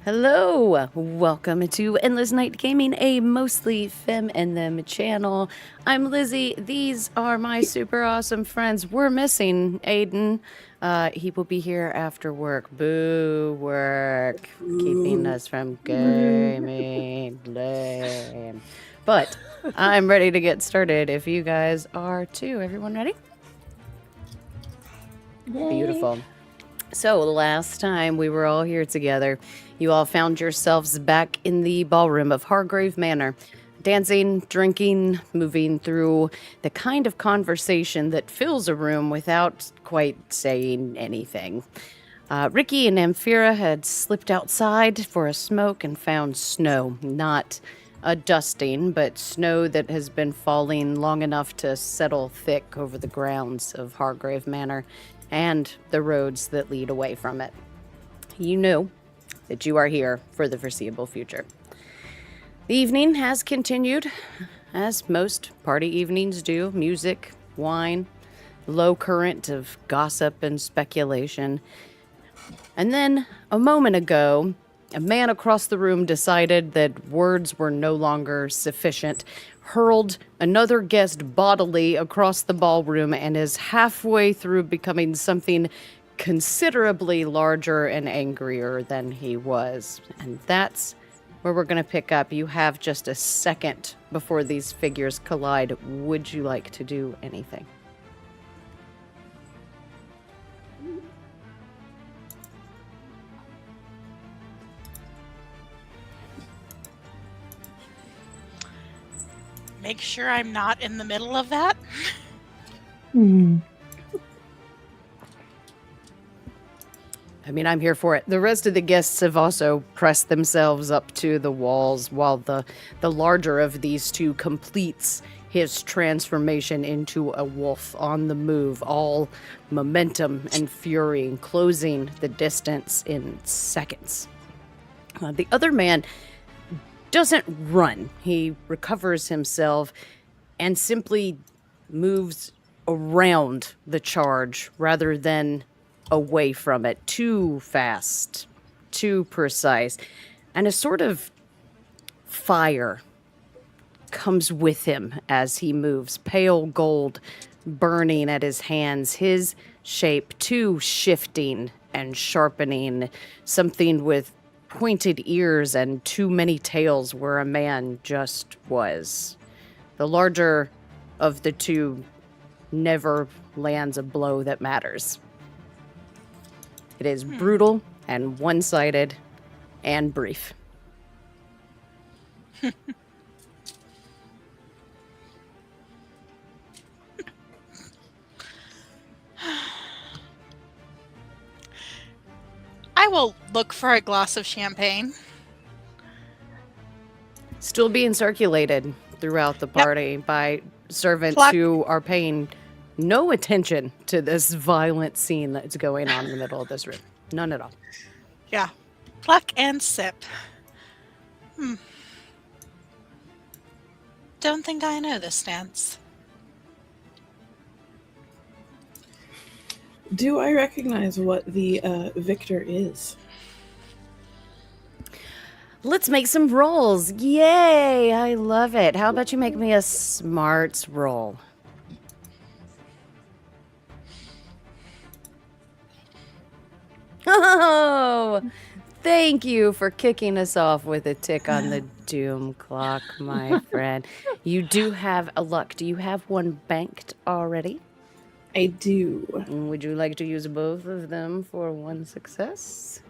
Hello, welcome to Endless Night Gaming, a mostly fem and them channel. I'm Lizzie. These are my super awesome friends. We're missing Aiden. He will be here after work. Boo work, keeping us from gaming. Lame. But I'm ready to get started. If you guys are too, everyone ready? Yay. Beautiful. So last time we were all here together, you all found yourselves back in the ballroom of Hargrave Manor, dancing, drinking, moving through the kind of conversation that fills a room without quite saying anything. Ricky and Amphira had slipped outside for a smoke and found snow, not a dusting, but snow that has been falling long enough to settle thick over the grounds of Hargrave Manor and the roads that lead away from it. You know that you are here for the foreseeable future. The evening has continued, as most party evenings do. Music, wine, low current of gossip and speculation. And then, a moment ago, a man across the room decided that words were no longer sufficient, hurled another guest bodily across the ballroom, and is halfway through becoming something considerably larger and angrier than he was. And that's where we're going to pick up. You have just a second before these figures collide. Would you like to do anything? Make sure I'm not in the middle of that. I mean, I'm here for it. The rest of the guests have also pressed themselves up to the walls while the larger of these two completes his transformation into a wolf on the move, all momentum and fury, closing the distance in seconds. The other man doesn't run. He recovers himself and simply moves around the charge rather than away from it. Too fast, too precise. And a sort of fire comes with him as he moves, pale gold burning at his hands, his shape too shifting and sharpening, something with pointed ears and too many tails where a man just was. The larger of the two never lands a blow that matters. It is brutal and one-sided and brief. I will look for a glass of champagne. Still being circulated throughout the party by servants Pluck. who are paying no attention to this violent scene that's going on in the middle of this room. None at all. Yeah. Pluck and sip. Don't think I know this dance. Do I recognize what the victor is? Let's make some rolls. Yay! I love it. How about you make me a smarts roll? Oh! Thank you for kicking us off with a tick on the doom clock, my friend. You do have a luck. Do you have one banked already? I do. Would you like to use both of them for one success?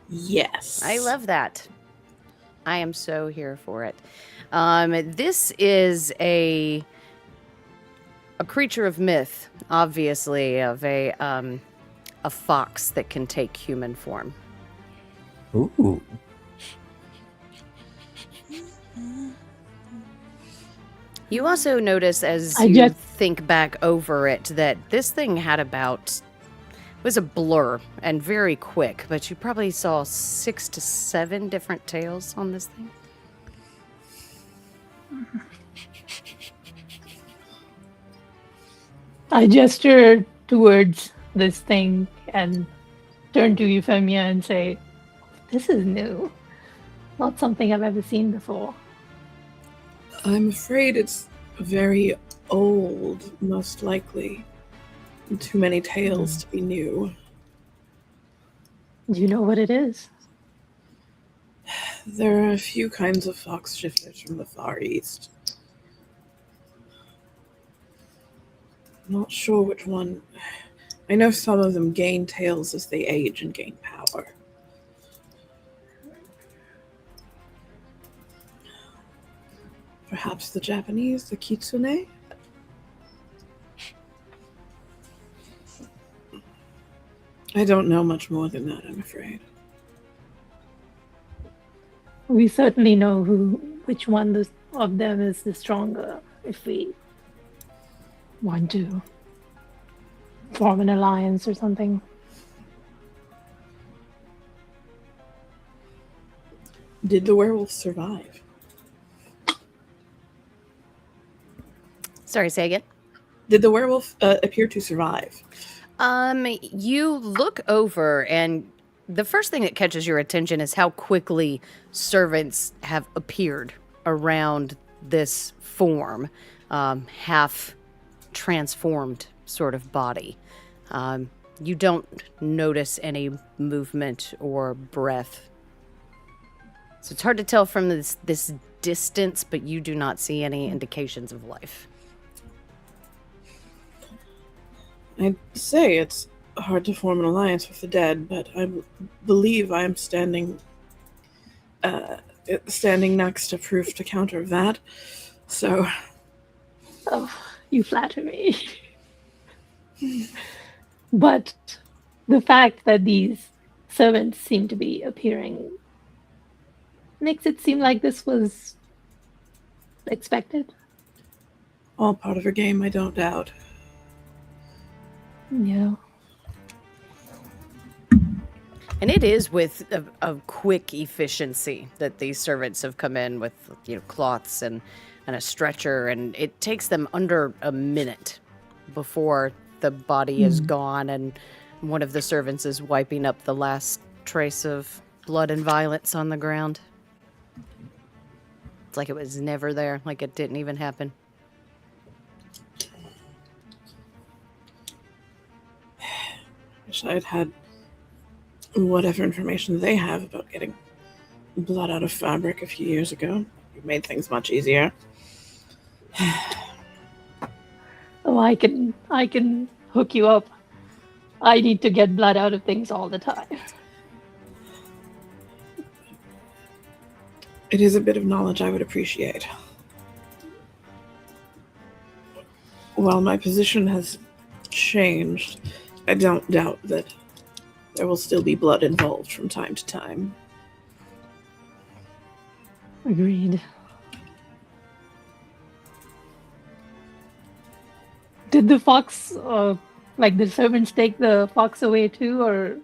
Yes. I love that. I am so here for it. This is a creature of myth, obviously, of a fox that can take human form. Ooh. You also notice as you think back over it that this thing had was a blur and very quick, but you probably saw 6 to 7 different tails on this thing. I gesture towards this thing and turn to Euphemia and say, This is new. Not something I've ever seen before. I'm afraid it's very old, most likely. Too many tales to be new. Do you know what it is? There are a few kinds of fox shifters from the Far East. Not sure which one. I know some of them gain tails as they age and gain power. Perhaps the Japanese, the kitsune? I don't know much more than that, I'm afraid. We certainly know which one of them is the stronger if we want to form an alliance or something. Did the werewolf survive? Sorry, say again. Did the werewolf appear to survive? You look over, and the first thing that catches your attention is how quickly servants have appeared around this form, half transformed sort of body. You don't notice any movement or breath. So it's hard to tell from this distance, but you do not see any indications of life. I'd say it's hard to form an alliance with the dead, but I believe I am standing next to proof to counter that. So, Oh, you flatter me. But the fact that these servants seem to be appearing makes it seem like this was expected. all part of her game, I don't doubt. Yeah. And it is with a quick efficiency that these servants have come in with, cloths and a stretcher, and it takes them under a minute before the body is gone and one of the servants is wiping up the last trace of blood and violence on the ground. It's like it was never there, like it didn't even happen. Wish I'd had whatever information they have about getting blood out of fabric a few years ago. It made things much easier. Oh, I can hook you up. I need to get blood out of things all the time. It is a bit of knowledge I would appreciate. While my position has changed, I don't doubt that there will still be blood involved from time to time. Agreed. Did the fox, the servants take the fox away too, or?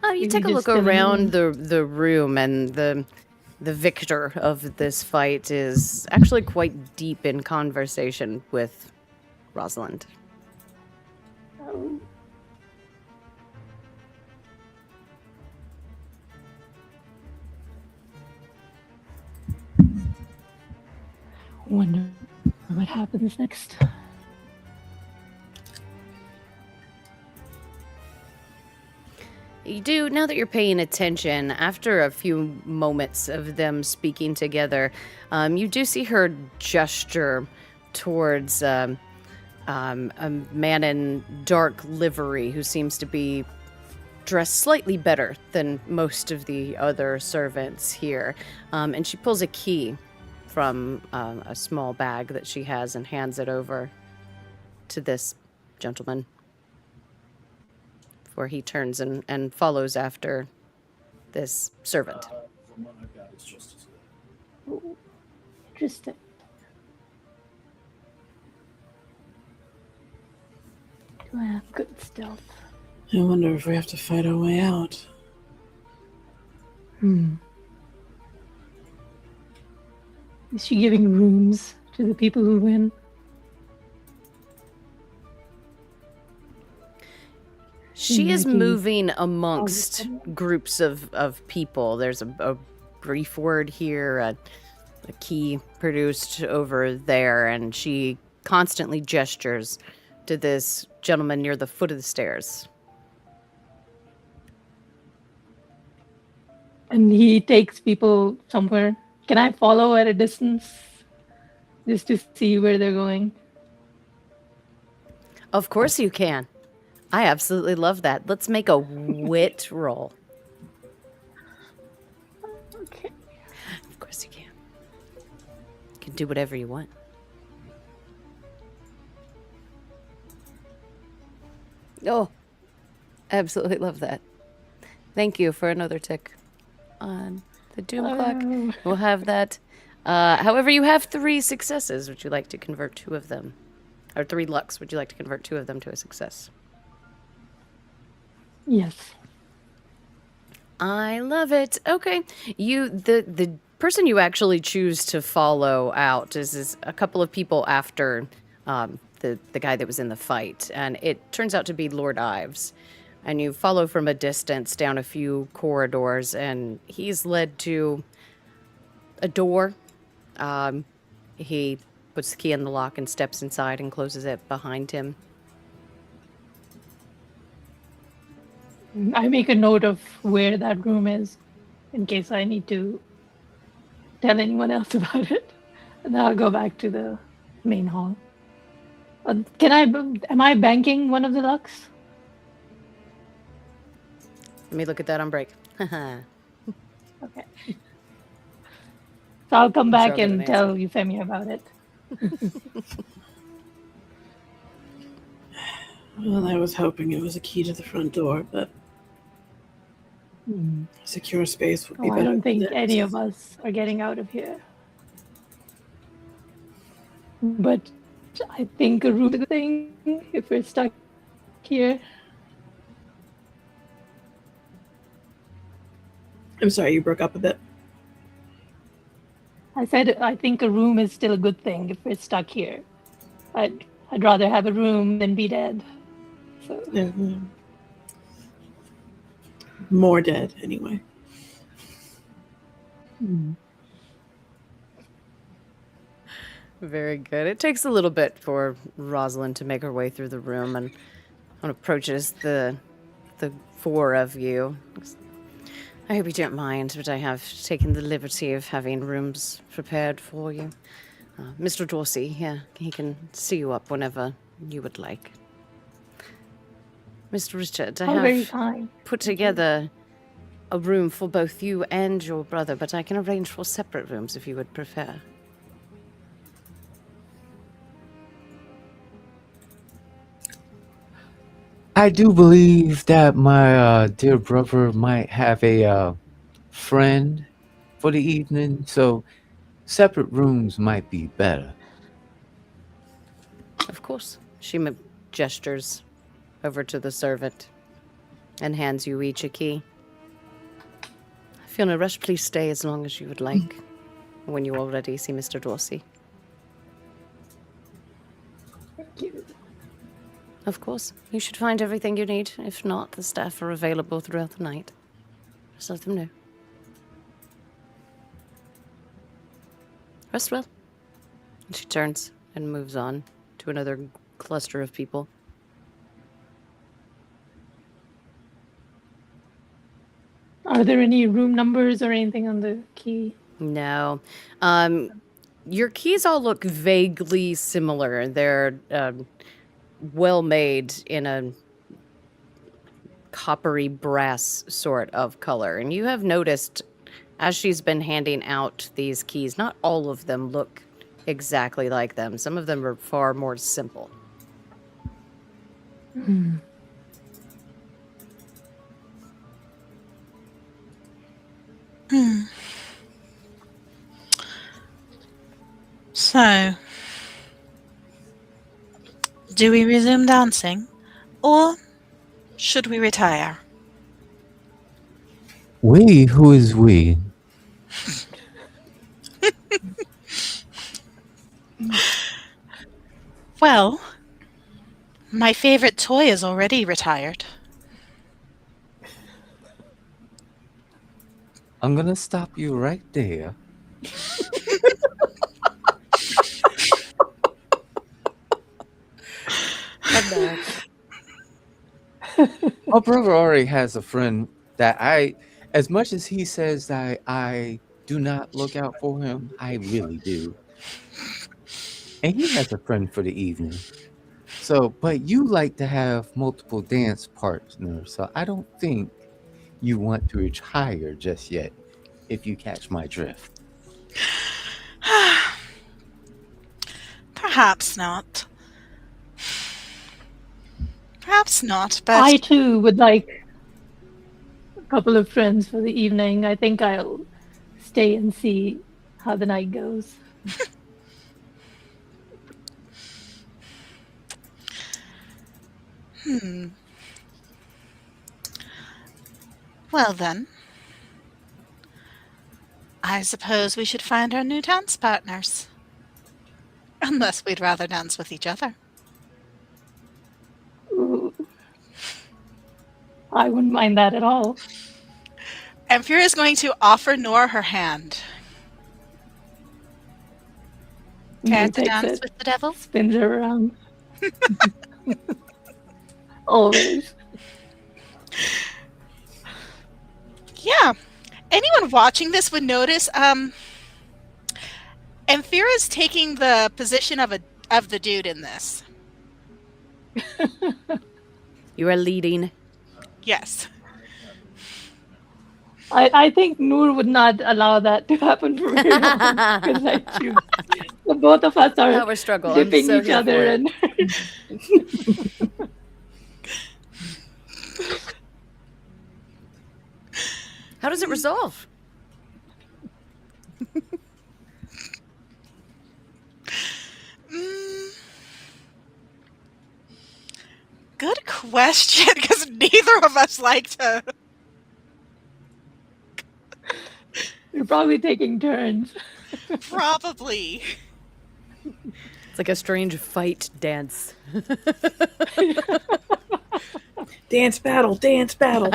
You Maybe take a just look still in around the room, and the victor of this fight is actually quite deep in conversation with Rosalind. Oh. Wonder what happens next. You do, now that you're paying attention, after a few moments of them speaking together, you do see her gesture towards a man in dark livery who seems to be dressed slightly better than most of the other servants here. And she pulls a key from a small bag that she has and hands it over to this gentleman, where he turns and follows after this servant. From what I've got, it's just as good. Ooh, interesting. Do I have good stealth? I wonder if we have to fight our way out. Is she giving rooms to the people who win? She is Maybe moving amongst someone. groups of people. There's a brief word here, a key produced over there, and she constantly gestures to this gentleman near the foot of the stairs. And he takes people somewhere. Can I follow at a distance just to see where they're going? Of course you can. I absolutely love that. Let's make a wit roll. Okay. Of course you can. You can do whatever you want. Oh, absolutely love that. Thank you for another tick on the doom clock. Oh. We'll have that. However, you have 3 successes. Would you like to convert 2 of them? Or 3 lucks. Would you like to convert 2 of them to a success? Yes. I love it. Okay. The person you actually choose to follow out is a couple of people after the guy that was in the fight, and it turns out to be Lord Ives. And you follow from a distance down a few corridors, and he's led to a door. He puts the key in the lock and steps inside and closes it behind him. I make a note of where that room is in case I need to tell anyone else about it. And then I'll go back to the main hall. Am I banking one of the lucks? Let me look at that on break. Okay. So I'll come I'm sure back I'll get an and tell Euphemia about it. Well, I was hoping it was a key to the front door, but secure space would be Oh, better. I don't think than any this. of us are getting out of here. But I think a room is a thing if we're stuck here. I'm sorry, you broke up a bit. I said I think a room is still a good thing if we're stuck here. I'd rather have a room than be dead. So Yeah. More dead, anyway. Very good. It takes a little bit for Rosalind to make her way through the room and approaches the 4 of you. I hope you don't mind, but I have taken the liberty of having rooms prepared for you. Mr. Dorsey, yeah, he can see you up whenever you would like. Mr. Richard, I very have kind. put together a room for both you and your brother, but I can arrange for separate rooms if you would prefer. I do believe that my dear brother might have a friend for the evening, so separate rooms might be better. Of course. She gestures over to the servant and hands you each a key. If you're in a rush, please stay as long as you would like when you already see Mr. Dorsey. Thank you. Of course. You should find everything you need. If not, the staff are available throughout the night. Just let them know. Rest well. And she turns and moves on to another cluster of people. Are there any room numbers or anything on the key? No. Your keys all look vaguely similar. They're well made in a coppery brass sort of color. And you have noticed, as she's been handing out these keys, not all of them look exactly like them. Some of them are far more simple. So, do we resume dancing, or should we retire? We? Who is we? Well, my favorite toy is already retired. I'm gonna stop you right there. I'm back. My brother already has a friend that as much as he says that I do not look out for him, I really do. And he has a friend for the evening. So, but you like to have multiple dance partners, so I don't think you want to reach higher just yet, if you catch my drift. Perhaps not. Perhaps not, I but too would like a couple of friends for the evening. I think I'll stay and see how the night goes. well then, I suppose we should find our new dance partners. Unless we'd rather dance with each other. Ooh. I wouldn't mind that at all. Amphira is going to offer Nora her hand. Care Noor to takes dance it, with the devil? spins her around. Always. Yeah. Anyone watching this would notice Amphira's taking the position of the dude in this. You are leading. Yes. I think Noor would not allow that to happen for very long. Because like the both of us are That was struggle. I'm dipping so each here other for it. and How does it resolve? Good question, because neither of us like to. you're probably taking turns. Probably. It's like a strange fight dance. Dance battle, dance battle.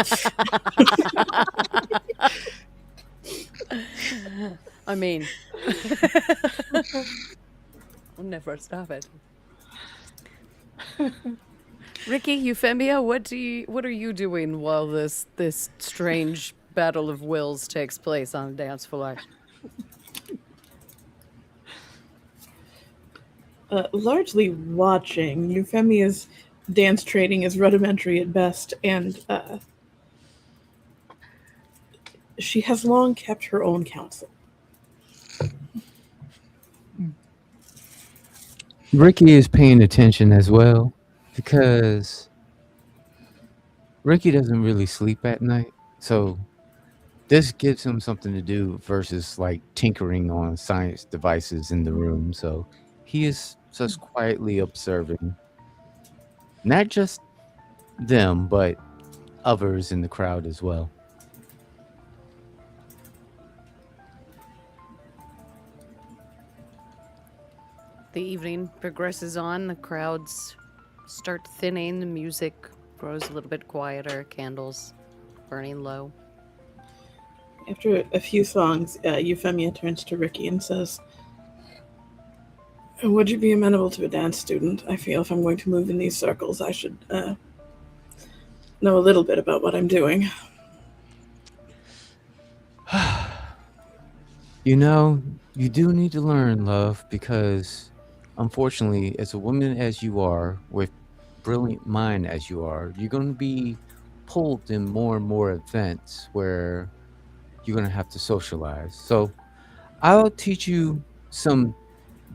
I mean, I'll never stop it. Ricky, Euphemia, what are you doing while this strange battle of wills takes place on the dance floor? Largely watching. Euphemia's dance training is rudimentary at best, and she has long kept her own counsel. Ricky is paying attention as well because Ricky doesn't really sleep at night. So this gives him something to do versus like tinkering on science devices in the room. So he is just quietly observing not just them, but others in the crowd as well. The evening progresses on, the crowds start thinning, the music grows a little bit quieter, candles burning low. After a few songs, Euphemia turns to Ricky and says, "Would you be amenable to a dance student? I feel if I'm going to move in these circles, I should know a little bit about what I'm doing." You know, you do need to learn, love, because unfortunately, as a woman as you are, with brilliant mind as you are, you're going to be pulled in more and more events where you're going to have to socialize. So I'll teach you some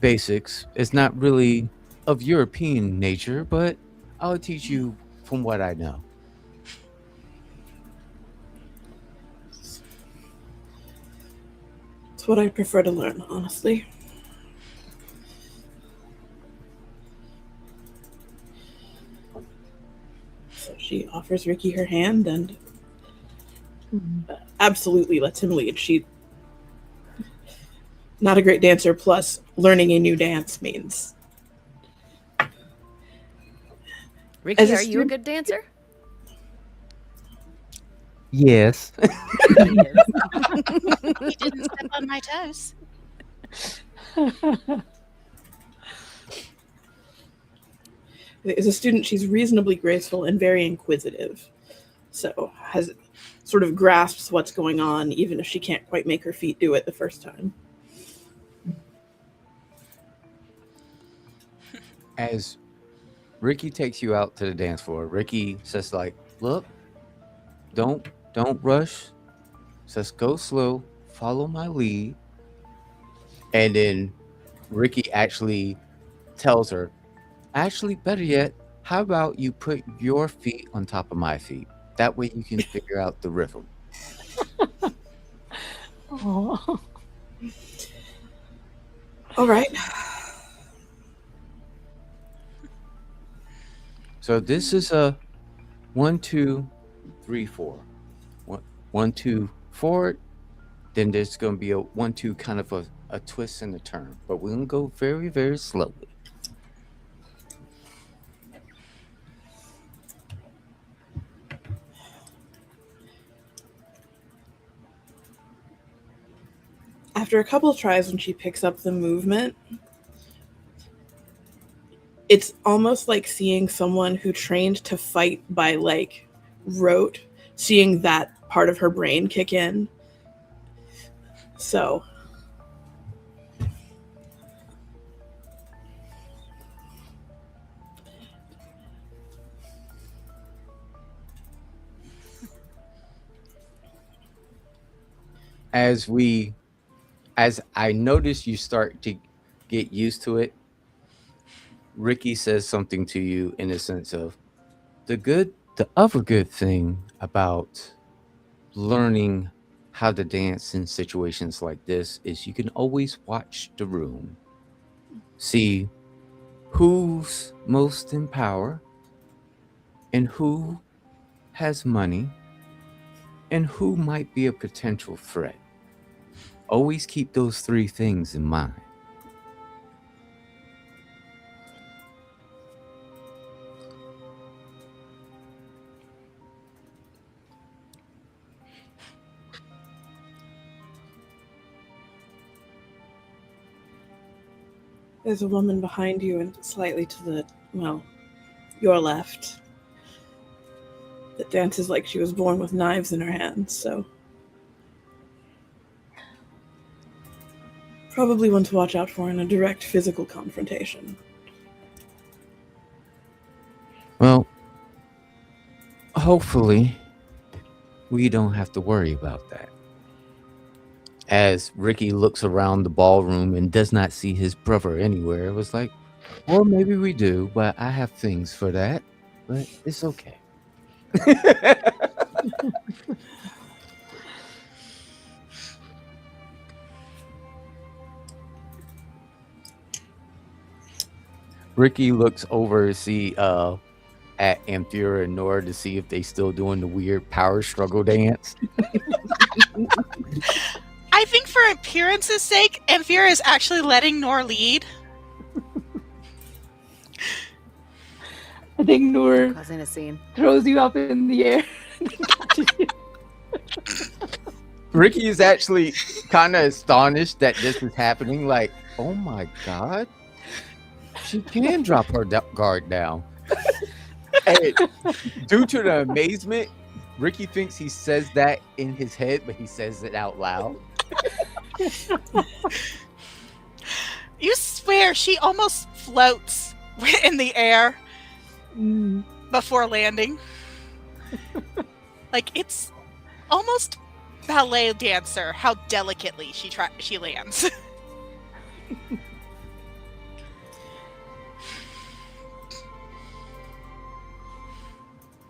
basics. It's not really of European nature, but I'll teach you from what I know. It's what I prefer to learn, honestly. So she offers Ricky her hand and absolutely lets him lead. She not a great dancer, plus learning a new dance means. Ricky, As a are you a student- good dancer? Yes. You didn't step on my toes. As a student, she's reasonably graceful and very inquisitive. So has sort of grasps what's going on, even if she can't quite make her feet do it the first time. As Ricky takes you out to the dance floor, Ricky says like, "Look, don't rush. Says go slow, follow my lead." And then Ricky actually tells her, "Actually, better yet, how about you put your feet on top of my feet? That way you can figure out the rhythm." Oh. All right. So this is a 1, 2, 3, 4. 1, 2 forward. Then there's going to be a 1, 2 kind of a twist and a turn. But we're going to go very, very slowly. After a couple of tries, when she picks up the movement, it's almost like seeing someone who trained to fight by like rote, seeing that part of her brain kick in. So As I notice you start to get used to it, Ricky says something to you in the sense of the other good thing about learning how to dance in situations like this is you can always watch the room, see who's most in power and who has money and who might be a potential threat. Always keep those three things in mind. there's a woman behind you and slightly to the, well, your left, that dances like she was born with knives in her hands, so probably one to watch out for in a direct physical confrontation. Well, hopefully, we don't have to worry about that. As Ricky looks around the ballroom and does not see his brother anywhere, it was like, well, maybe we do, but I have things for that. But it's okay. Ricky looks over to see at Amphira and Nora to see if they still doing the weird power struggle dance. I think for appearance's sake, Amphira is actually letting Nor lead. I think Noor Causing a scene. throws you up in the air. Ricky is actually kind of astonished that this is happening. Like, oh my god, she can drop her guard down. And due to the amazement, Ricky thinks he says that in his head, but he says it out loud. You swear she almost floats in the air before landing. Like, it's almost ballet dancer how delicately she lands.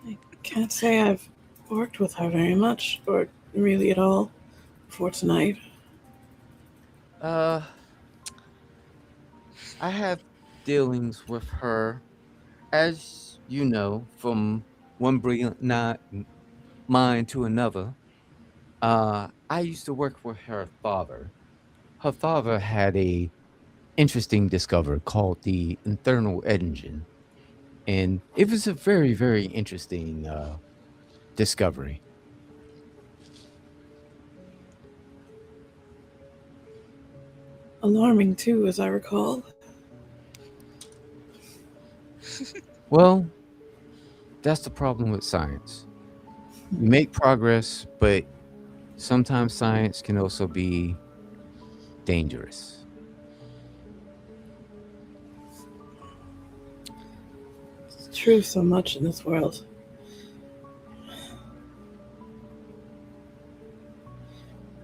I can't say I've worked with her very much, or really at all, before tonight. I have dealings with her, as you know, from one brilliant mind to another. I used to work with her father. Her father had a interesting discovery called the internal engine, and it was a very, very interesting discovery. alarming too, as I recall. Well, that's the problem with science. You make progress, but sometimes science can also be dangerous. It's true so much in this world.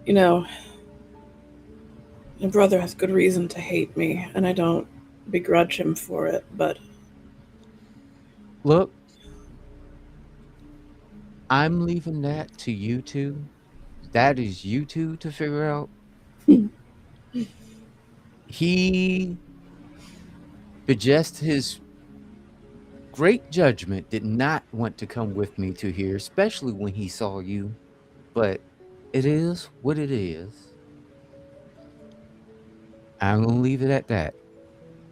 You know, my brother has good reason to hate me, and I don't begrudge him for it, but Look, I'm leaving that to you two. That is you two to figure out. He bejests his great judgment, did not want to come with me to here, especially when he saw you. But it is what it is. I'm going to leave it at that.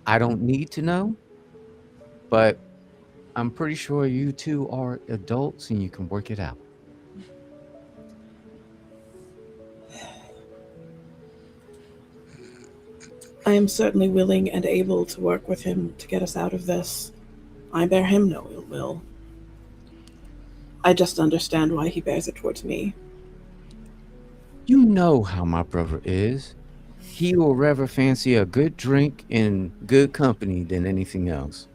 I don't need to know, but I'm pretty sure you two are adults and you can work it out. I am certainly willing and able to work with him to get us out of this. I bear him no ill will. I just understand why he bears it towards me. You know how my brother is. He will rather fancy a good drink in good company than anything else.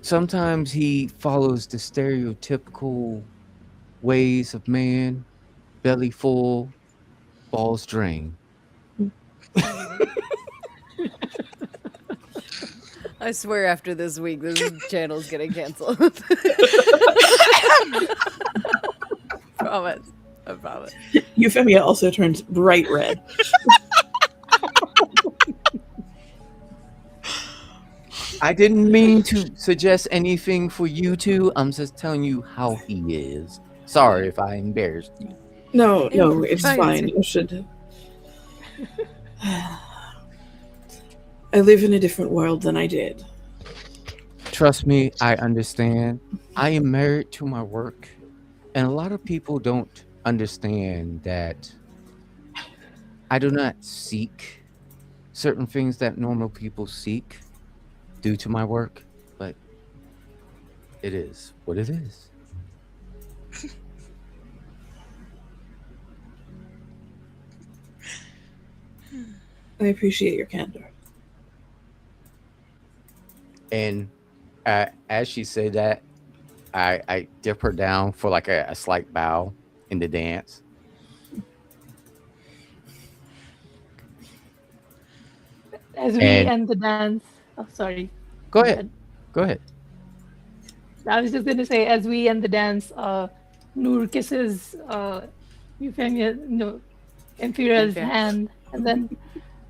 Sometimes he follows the stereotypical ways of man, belly full, balls drained. I swear after this week, this channel's getting canceled. Promise. I promise. Euphemia also turns bright red. I didn't mean to suggest anything for you two. I'm just telling you how he is. Sorry if I embarrassed you. No, You're it's fine. fine. You should. I live in a different world than I did. Trust me, I understand. I am married to my work, and a lot of people don't understand that I do not seek certain things that normal people seek due to my work, but it is what it is. I appreciate your candor. And as she said that, I dip her down for like a slight bow in the dance. As we And- end the dance, oh, sorry. Go ahead. Go ahead. I was just going to say, as we end the dance, Noor kisses Euphemia, no, Emphira's Okay. hand, and then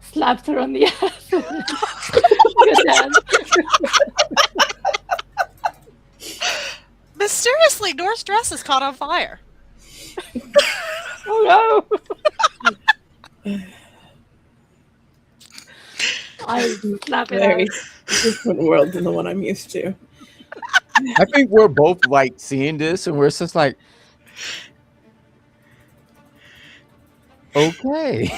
slaps her on the ass. Good dance. Mysteriously, Noor's dress is caught on fire. Oh no! I slap it Very out. different world than the one I'm used to. I think we're both like seeing this and we're just like, okay.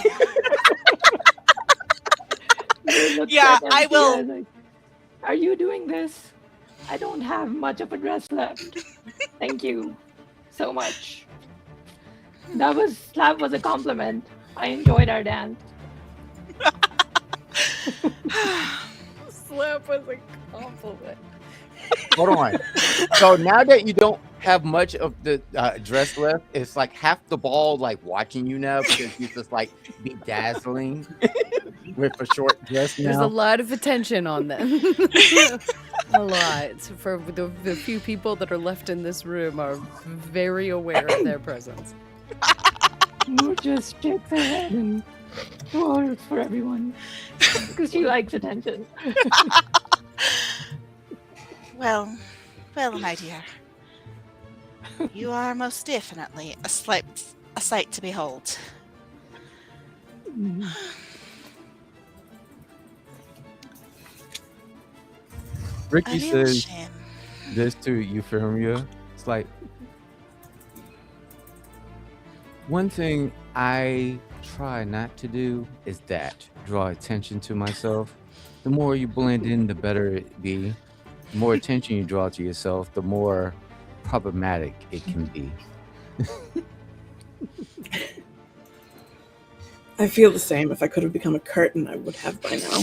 Noor looks Yeah, at I Emphira will- and like, are you doing this? I don't have much of a dress left. Thank you so much. Slap was a compliment. I enjoyed our dance. Slap was a compliment. Hold on. So now that you don't have much of the dress left, it's like half the ball like watching you now because you just like bedazzling with a short dress There's a now. lot of attention on them. A lot. For the few people that are left in this room are very aware of their presence. Noor just shakes her head and twirls for everyone because she likes attention. Well, my dear. You are most definitely a sight to behold. Mm. A Ricky real says shame. this to Euphemia. It's like, one thing I try not to do is that draw attention to myself. The more you blend in, the better it be. The more attention you draw to yourself, the more problematic it can be. I feel the same. If I could have become a curtain, I would have by now.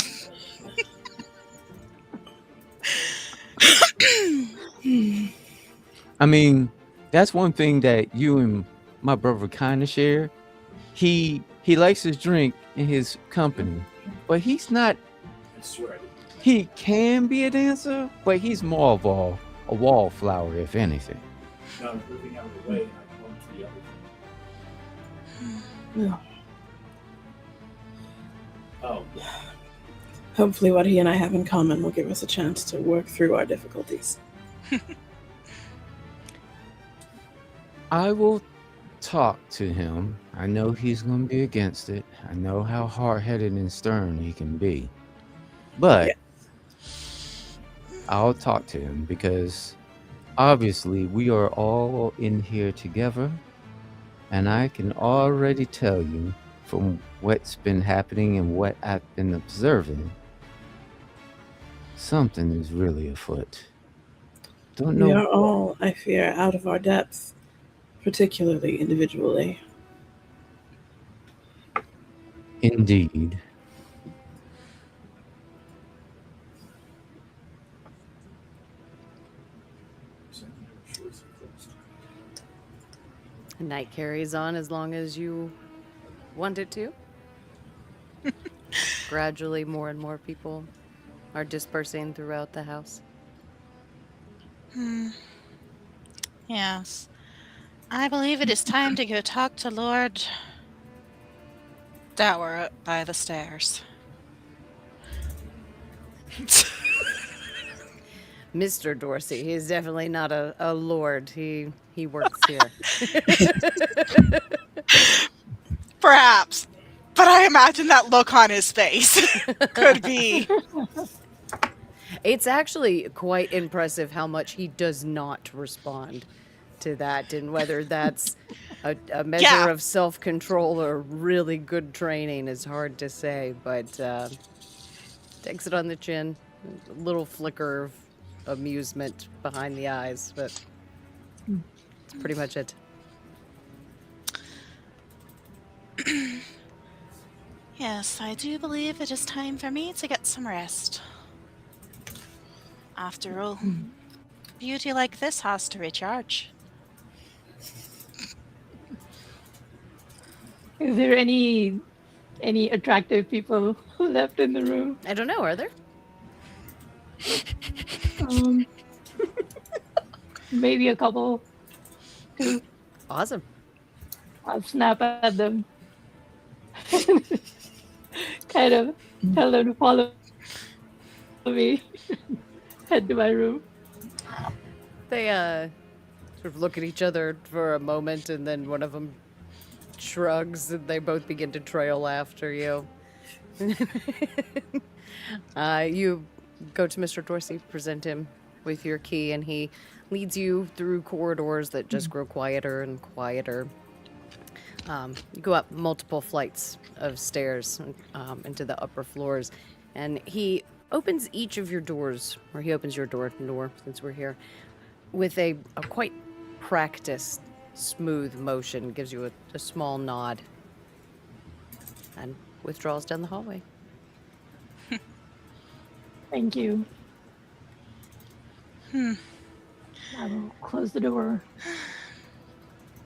I mean, that's one thing that you and my brother kind of share. He likes his drink in his company, but he's not. I swear I didn't. He can be a dancer, but he's more of a wallflower, if anything. Now I'm moving out of the way and I come to the other thing. Yeah. Oh, Hopefully, what he and I have in common will give us a chance to work through our difficulties. I will talk to him. I know he's going to be against it. I know how hard-headed and stern he can be. But I'll talk to him because obviously we are all in here together. And I can already tell you from what's been happening and what I've been observing, something is really afoot. Don't We know. are all, I fear, out of our depth, particularly individually. Indeed. Night carries on as long as you want it to. Gradually, more and more people are dispersing throughout the house. Yes. I believe it is time to go talk to Lord Dower up by the stairs. Mr. Dorsey, he's definitely not a lord. He works here. Perhaps. But I imagine that look on his face could be. It's actually quite impressive how much he does not respond to that, and whether that's a measure Yeah. of self-control or really good training is hard to say, but takes it on the chin. A little flicker of amusement behind the eyes, but that's pretty much it. Yes, I do believe it is time for me to get some rest. After all, beauty like this has to recharge. Is there any attractive people left in the room? I don't know, are there? Maybe a couple. Two. Awesome. I'll snap at them. Kind of tell them to follow me. Head to my room. They sort of look at each other for a moment, and then one of them shrugs, and they both begin to trail after you. You go to Mr. Dorsey, present him with your key, and he leads you through corridors that just grow quieter and quieter. You go up multiple flights of stairs into the upper floors, and he opens each of your doors, or he opens your door, since we're here, with a quite practiced, smooth motion, gives you a small nod, and withdraws down the hallway. Thank you. I will close the door.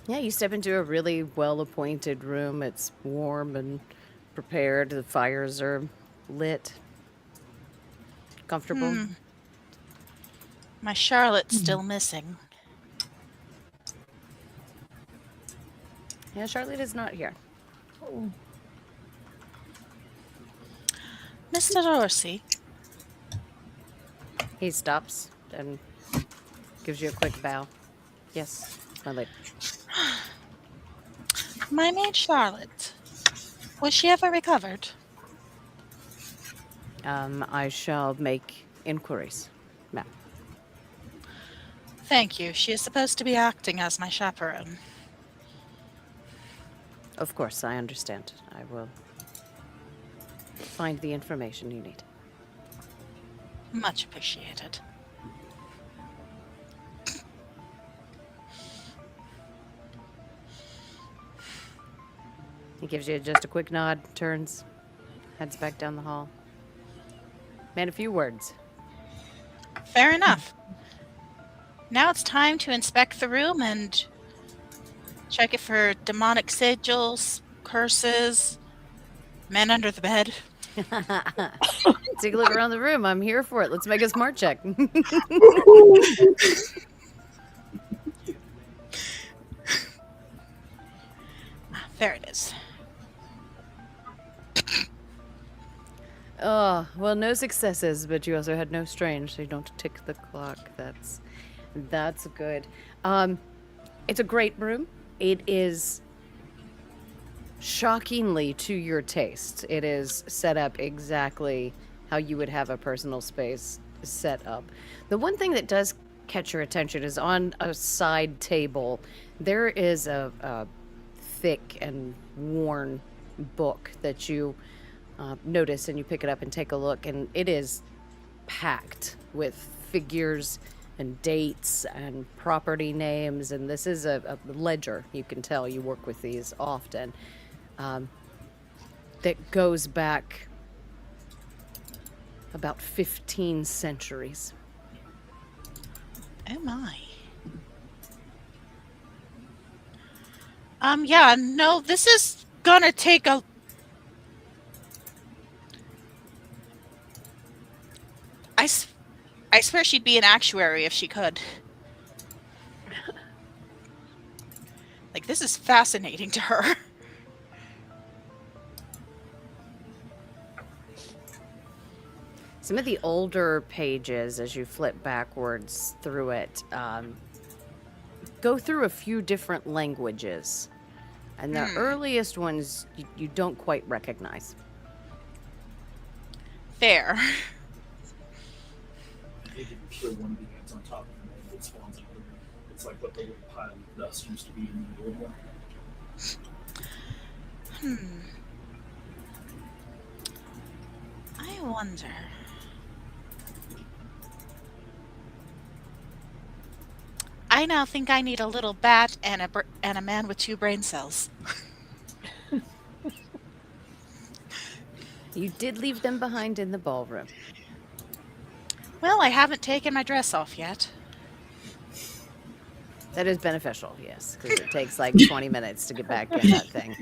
Yeah, you step into a really well-appointed room. It's warm and prepared. The fires are lit. Comfortable. My Charlotte's still missing. Yeah, Charlotte is not here. Oh, Mr. Dorsey, He stops and gives you a quick bow. Yes, my lady. my maid Charlotte, was she ever recovered? I shall make inquiries, ma'am. Thank you. She is supposed to be acting as my chaperone. Of course, I understand. I will find the information you need. Much appreciated. He gives you just a quick nod, turns, heads back down the hall. Man, a few words. Fair enough. Now it's time to inspect the room and check it for demonic sigils, curses, men under the bed. Take a look around the room. I'm here for it. Let's make a smart check. There it is. Oh, well, no successes, but you also had no strange, so you don't tick the clock. That's good. It's a great room. It is shockingly to your taste. It is set up exactly how you would have a personal space set up. The one thing that does catch your attention is on a side table, there is a thick and worn book that you notice, and you pick it up and take a look, and it is packed with figures and dates and property names, and this is a ledger. You can tell you work with these often, that goes back about 15 centuries. Oh my. Yeah, no, this is gonna take a... I swear she'd be an actuary if she could. Like, this is fascinating to her. Some of the older pages, as you flip backwards through it, go through a few different languages. And the earliest ones you don't quite recognize. Fair. Maybe you throw one of the ants on top of them and it spawns another. It's like what the little pile of dust used to be in the old one. I wonder. I now think I need a little bat and a man with 2 brain cells. You did leave them behind in the ballroom. Well, I haven't taken my dress off yet. That is beneficial, yes, because it takes like 20 minutes to get back in that thing.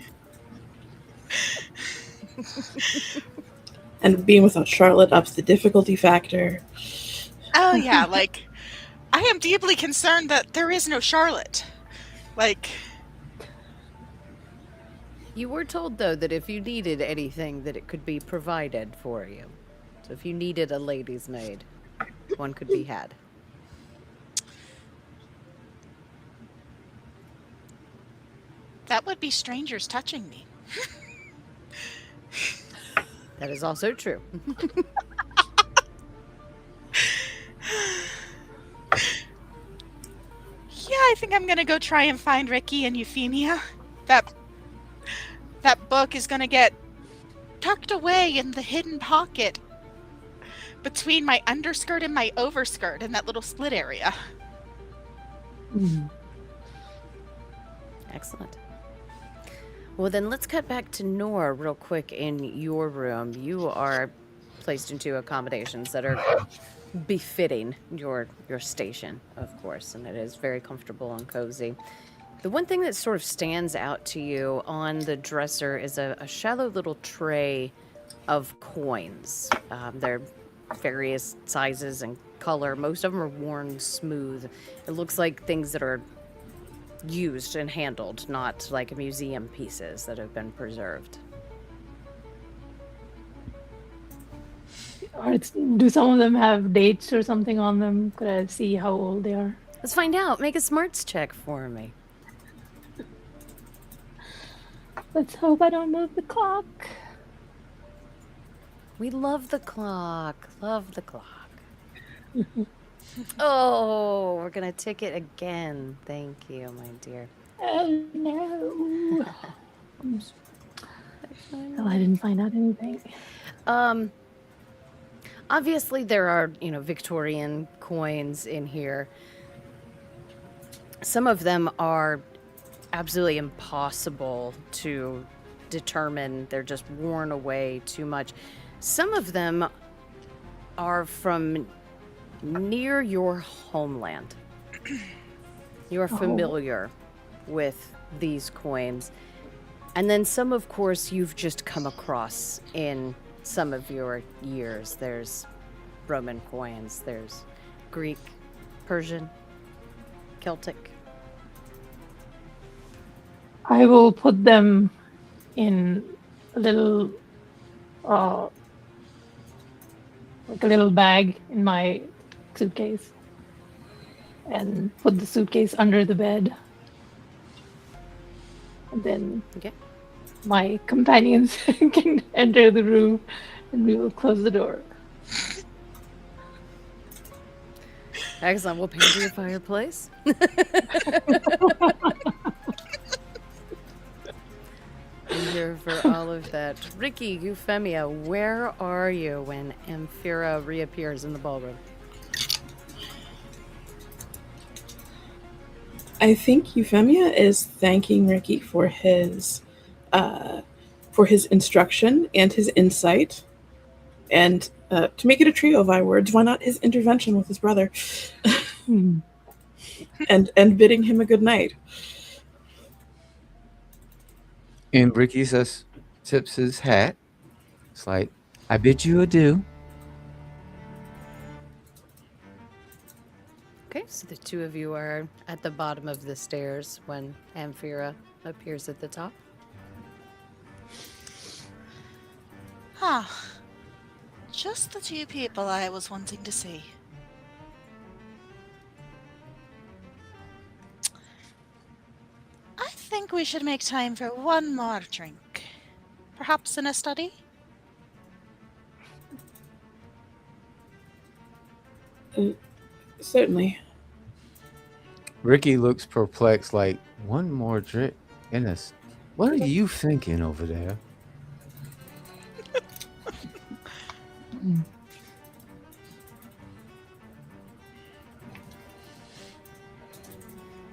And being without Charlotte ups the difficulty factor. Oh yeah, like, I am deeply concerned that there is no Charlotte. Like... You were told, though, that if you needed anything, that it could be provided for you. So if you needed a lady's maid, one could be had. That would be strangers touching me. That is also true. Yeah, I think I'm gonna go try and find Ricky and Euphemia. That book is gonna get tucked away in the hidden pocket between my underskirt and my overskirt in that little split area. Excellent. Well, then let's cut back to Nora real quick in your room. You are placed into accommodations that are befitting your station, of course, and it is very comfortable and cozy. The one thing that sort of stands out to you on the dresser is a shallow little tray of coins. They're various sizes and color. Most of them are worn smooth. It looks like things that are used and handled, not like museum pieces that have been preserved. Do some of them have dates or something on them? Could I see how old they are? Let's find out. Make a smarts check for me. Let's hope I don't move the clock. We love the clock. Love the clock. Oh, we're gonna tick it again. Thank you, my dear. Oh no. Well, I didn't find out anything. Obviously, there are, Victorian coins in here. Some of them are absolutely impossible to determine. They're just worn away too much. Some of them are from near your homeland. You're familiar with these coins. And then some, of course, you've just come across in some of your years. There's Roman coins, there's Greek, Persian, Celtic. I will put them in a little, like a little bag in my suitcase, and put the suitcase under the bed. And then Okay. my companions can enter the room, and we will close the door. Excellent. We'll paint your fireplace. I'm here for all of that. Ricky, Euphemia, where are you when Amphira reappears in the ballroom? I think Euphemia is thanking Ricky for his instruction and his insight, and to make it a trio of I words, why not his intervention with his brother, and bidding him a good night. And Ricky says, tips his hat. It's like, I bid you adieu. Okay, so the two of you are at the bottom of the stairs when Amphira appears at the top. Just the two people I was wanting to see. I think we should make time for one more drink. Perhaps in a study? Certainly. Ricky looks perplexed, like, one more drink in us. What are you thinking over there?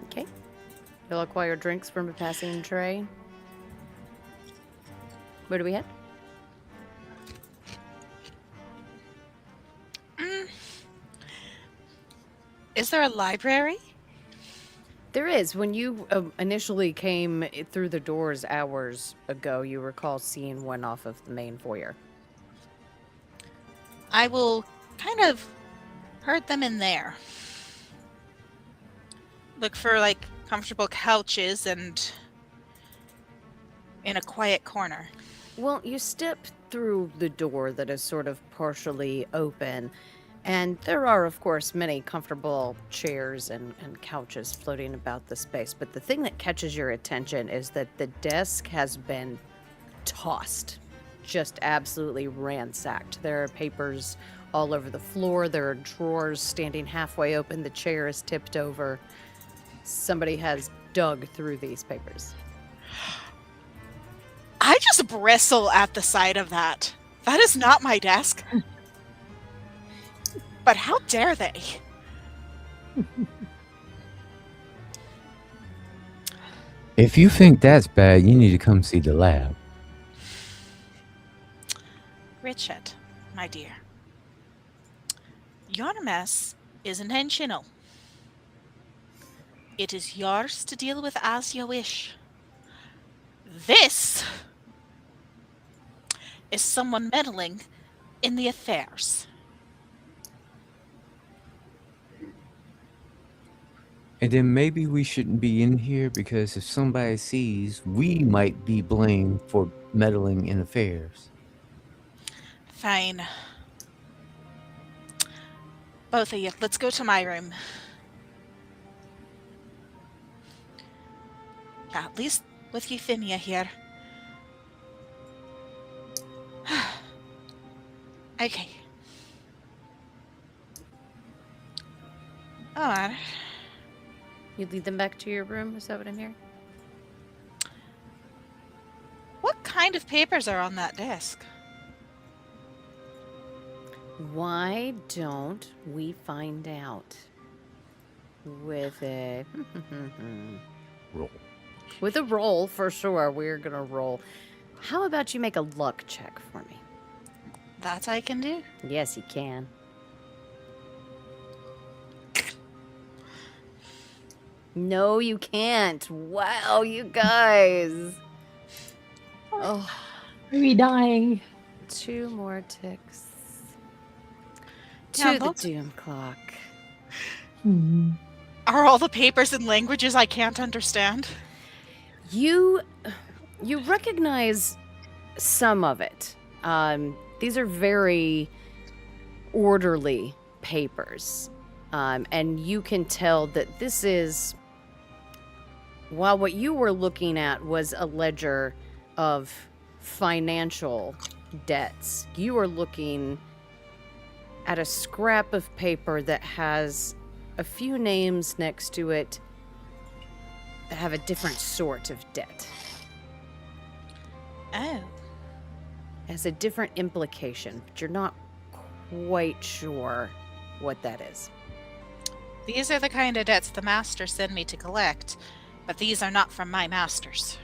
Okay. You'll acquire drinks from a passing tray. Where do we head? Is there a library? There is. When you initially came through the doors hours ago, you recall seeing one off of the main foyer. I will kind of herd them in there. Look for, like, comfortable couches and in a quiet corner. Well, you step through the door that is sort of partially open, and there are, of course, many comfortable chairs and couches floating about the space. But the thing that catches your attention is that the desk has been tossed, just absolutely ransacked. There are papers all over the floor. There are drawers standing halfway open. The chair is tipped over. Somebody has dug through these papers. I just bristle at the sight of that. That is not my desk. But how dare they? If you think that's bad, you need to come see the lab. Richard, my dear, your mess is intentional. It is yours to deal with as you wish. This is someone meddling in the affairs. And then maybe we shouldn't be in here because if somebody sees, we might be blamed for meddling in affairs. Fine. Both of you, let's go to my room. Yeah, at least with Euphemia here. Okay. Alright. You lead them back to your room? Is that what I'm hearing? kind of papers are on that desk? Why don't we find out with a Roll. with a roll for sure? We're gonna roll. How about you make a luck check for me? That I can do. Yes, you can. No, you can't. Wow, you guys. Oh, Are we dying? 2 more ticks. Yeah, To the those- doom clock. Hmm. Are all the papers in languages I can't understand? You recognize some of it. These are very orderly papers. And you can tell that this is, while what you were looking at was a ledger of financial debts, you are looking at a scrap of paper that has a few names next to it that have a different sort of debt. Oh. It has a different implication, but you're not quite sure what that is. These are the kind of debts the masters send me to collect, but these are not from my masters.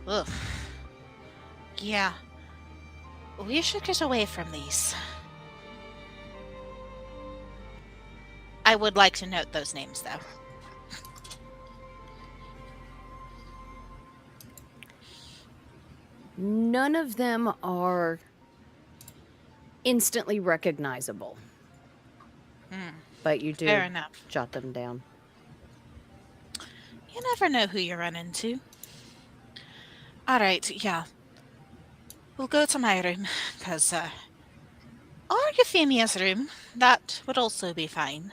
Ugh. Yeah. We should get away from these. I would like to note those names, though. None of them are instantly recognizable, but you do Fair enough. jot them down. You never know who you run into. Alright, yeah. We'll go to my room, because, or Euphemia's room. That would also be fine.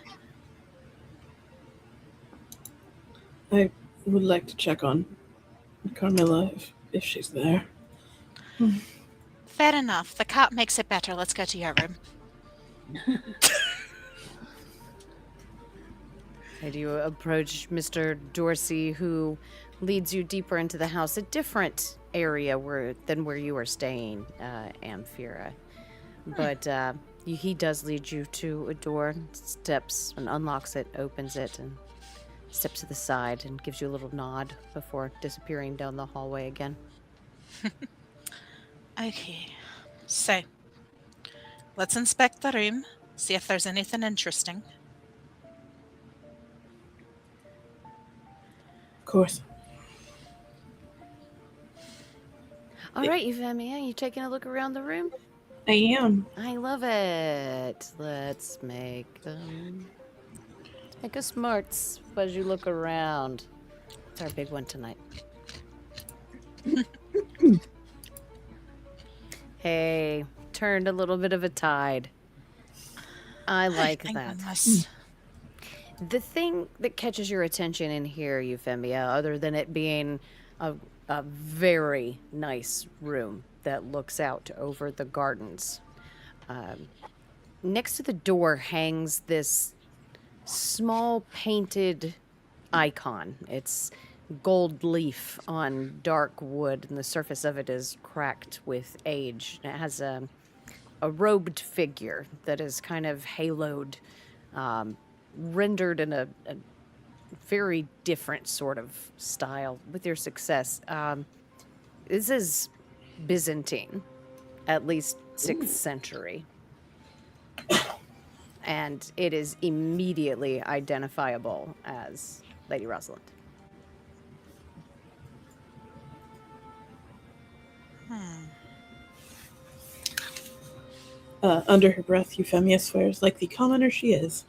I would like to check on Carmilla if she's there. Fair enough. The cat makes it better. Let's go to your room. And you approach Mr. Dorsey, who leads you deeper into the house, a different area than where you are staying, Amphira. But he does lead you to a door, steps and unlocks it, opens it, and steps to the side and gives you a little nod before disappearing down the hallway again. Okay. So, let's inspect the room, see if there's anything interesting. Of course. All right, Euphemia, you taking a look around the room? I am. I love it. Let's make a smarts as you look around. It's our big one tonight. Hey, turned a little bit of a tide. I like Thank that. goodness. The thing that catches your attention in here, Euphemia, other than it being a very nice room that looks out over the gardens, next to the door hangs this small painted icon. It's gold leaf on dark wood, and the surface of it is cracked with age. It has a robed figure that is kind of haloed, rendered in a very different sort of style with your success. This is Byzantine, at least 6th century. And it is immediately identifiable as Lady Rosalind. Under her breath, Euphemia swears like the commoner she is.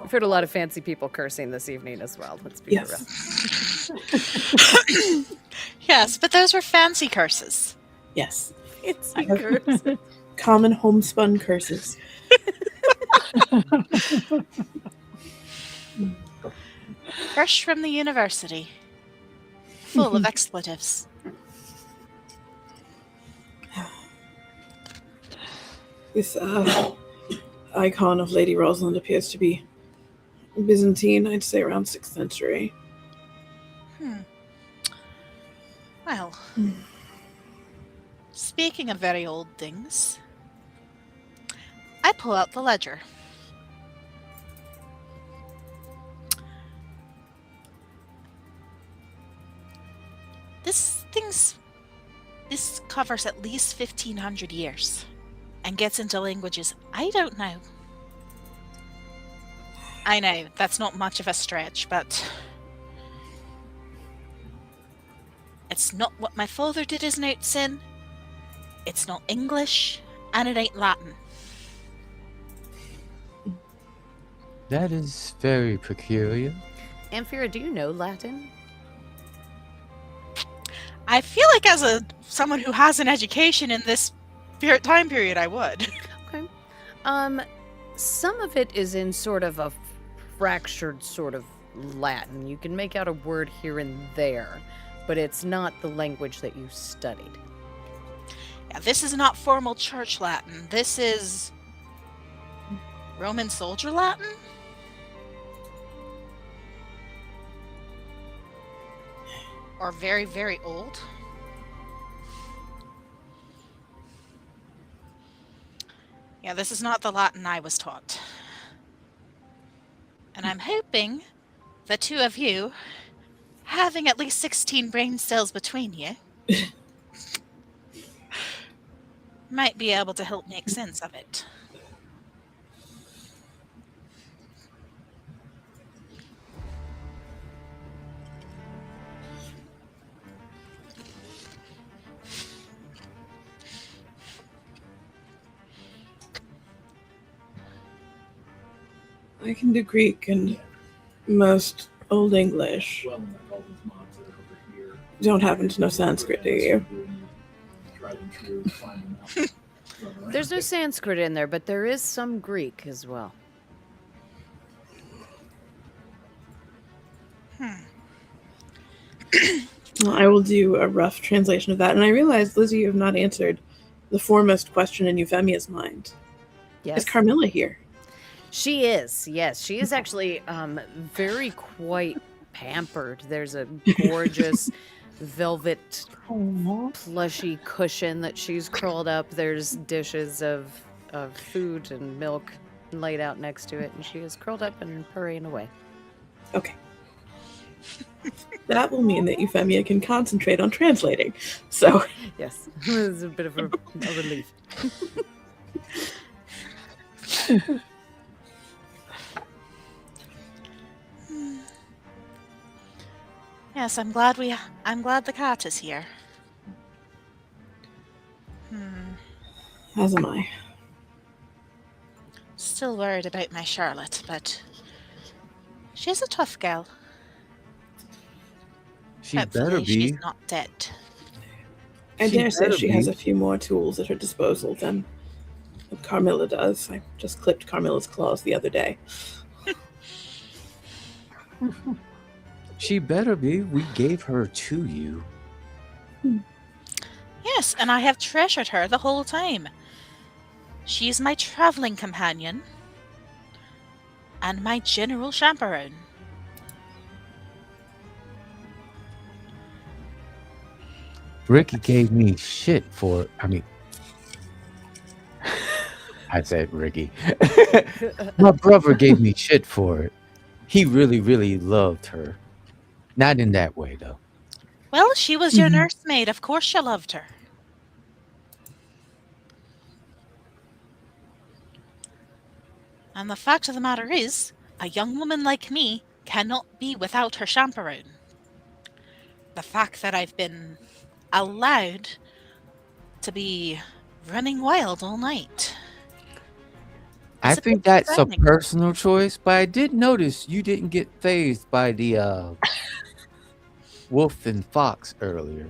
I've heard a lot of fancy people cursing this evening as well. Let's be real. Yes. Yes, but those were fancy curses. Yes. Fancy curse. Common homespun curses. Fresh from the university. Full of expletives. This, icon of Lady Rosalind appears to be Byzantine, I'd say around 6th century. Well, speaking of very old things, I pull out the ledger. This covers at least 1,500 years and gets into languages I don't know. I know, that's not much of a stretch, but it's not what my father did his notes in, it's not English, and it ain't Latin. That is very peculiar. Amphira, do you know Latin? I feel like as someone who has an education in this time period, I would. Okay. Some of it is in sort of a fractured sort of Latin. You can make out a word here and there, but it's not the language that you studied. Yeah, this is not formal church Latin. This is Roman soldier Latin? Or very, very old? Yeah, this is not the Latin I was taught. And I'm hoping the two of you, having at least 16 brain cells between you, might be able to help make sense of it. I can do Greek and most Old English. Well, and like all these mobs that are over here. You don't happen to know Sanskrit, do you? Tried and true, finding out. There's no Sanskrit in there, but there is some Greek as well. Well, I will do a rough translation of that. And I realized, Lizzie, you have not answered the foremost question in Euphemia's mind. Yes. Is Carmilla here? She is, yes. She is actually very quite pampered. There's a gorgeous velvet plushy cushion that she's curled up. There's dishes of food and milk laid out next to it, and she is curled up and purring away. Okay. That will mean that Euphemia can concentrate on translating. So, Yes, it's a bit of a relief. Yes, I'm glad the cat is here. as am I. Still worried about my Charlotte, but she's a tough girl. She Hopefully better be. she's not dead. I She dare say better she has be. a few more tools at her disposal than Carmilla does. I just clipped Carmilla's claws the other day. She better be. We gave her to you. Yes, and I have treasured her the whole time. She's my traveling companion and my general chaperone. Ricky gave me shit for. I said Ricky. My brother gave me shit for it. He really, really loved her. Not in that way, though. Well, she was your nursemaid. Of course you loved her. And the fact of the matter is, a young woman like me cannot be without her chaperone. The fact that I've been allowed to be running wild all night. I It's a think bit that's a concerning. personal choice, but I did notice you didn't get fazed by the wolf and fox earlier.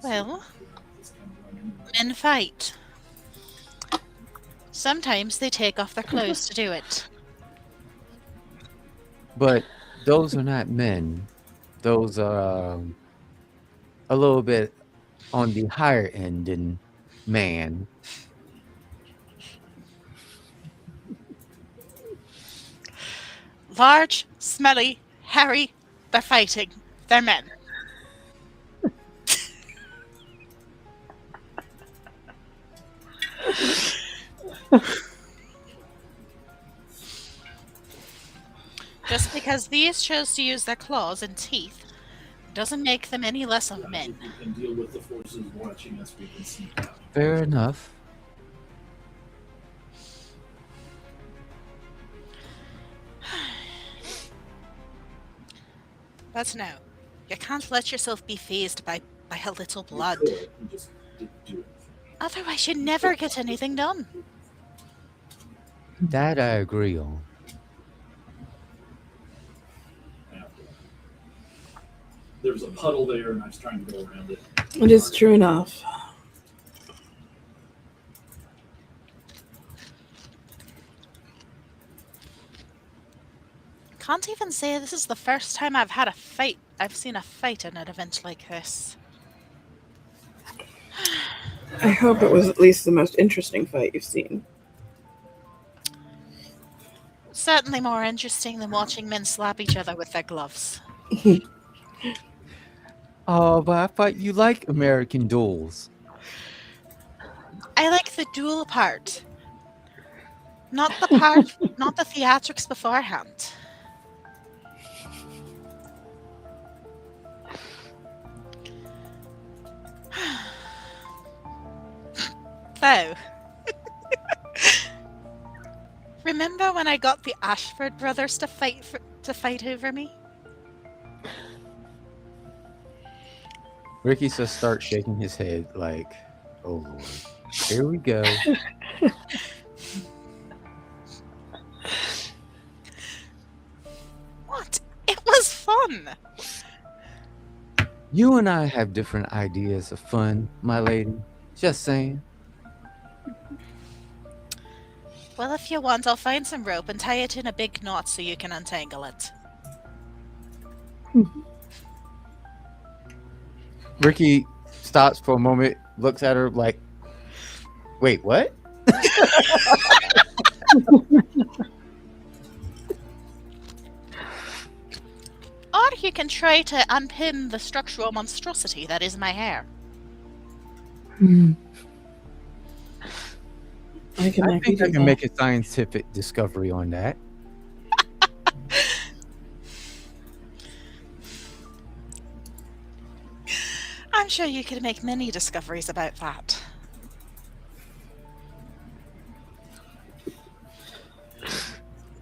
Well, men fight. Sometimes they take off their clothes to do it. But those are not men. Those are a little bit on the higher end than man. Large, smelly, hairy. They're fighting. They're men. Just because these chose to use their claws and teeth doesn't make them any less of men. If we can deal with the forces watching us, we can see out. Fair enough. But no, you can't let yourself be fazed by a little blood. We could, we just didn't do it. Otherwise, you never get anything done. That I agree on. Yeah. There was a puddle there, and I was trying to go around it. It is true enough. Can't even say this is the first time I've seen a fight in an event like this. I hope it was at least the most interesting fight you've seen. Certainly more interesting than watching men slap each other with their gloves. Oh, but I thought you like American duels. I like the duel part. Not the theatrics beforehand. So, remember when I got the Ashford brothers to fight over me? Ricky just starts shaking his head like, oh Lord, here we go. What? It was fun. You and I have different ideas of fun, my lady. Just saying. Well, if you want, I'll find some rope and tie it in a big knot so you can untangle it. Ricky stops for a moment, looks at her like, wait, what? Or you can try to unpin the structural monstrosity that is my hair. I can I make think you I do can that. make a scientific discovery on that. I'm sure you could make many discoveries about that.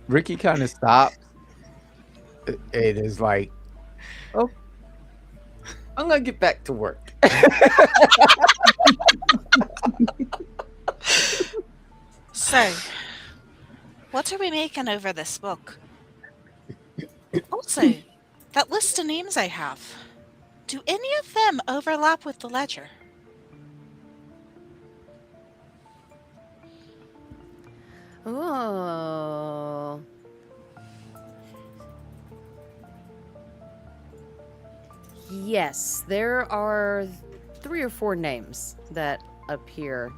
Ricky kind of stops. It is like, oh, I'm gonna get back to work. So, what are we making over this book? Also, that list of names I have, do any of them overlap with the ledger? Oh. Yes, there are 3 or 4 names that appear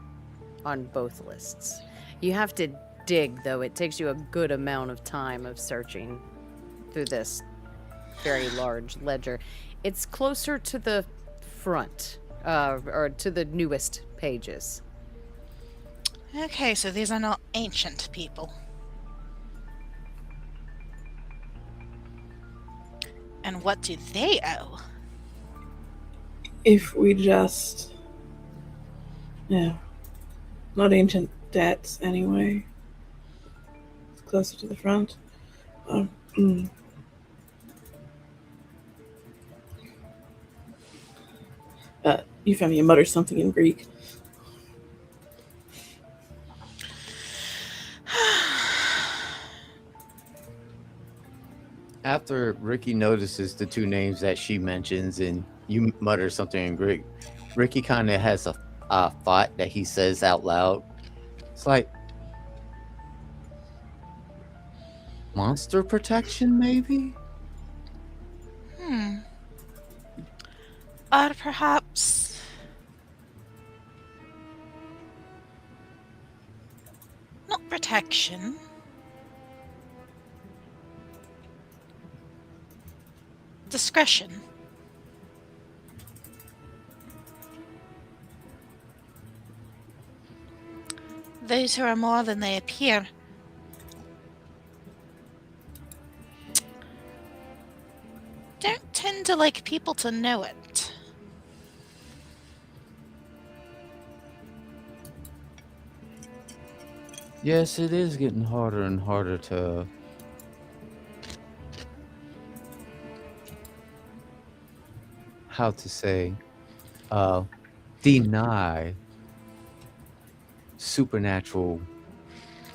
on both lists. You have to dig, though. It takes you a good amount of time of searching through this very large ledger. It's closer to the front, or to the newest pages. Okay, so these are not ancient people. And what do they owe? If we just... Yeah. Not ancient debts, anyway. It's closer to the front. Euphemia mutters something in Greek. After Ricky notices the 2 names that she mentions and you mutter something in Greek, Ricky kind of has a thought that he says out loud. It's like, monster protection, maybe? Or perhaps direction. Discretion. Those who are more than they appear don't tend to like people to know it. Yes, it is getting harder and harder to how to say deny supernatural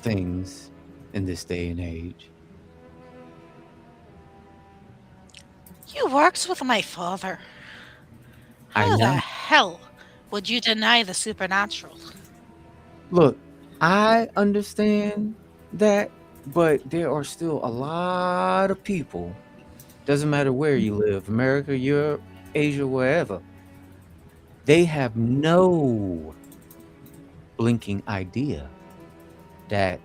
things in this day and age. You worked with my father. I How the know. hell would you deny the supernatural? Look, I understand that, but there are still a lot of people, doesn't matter where you live, America, Europe, Asia, wherever, they have no blinking idea that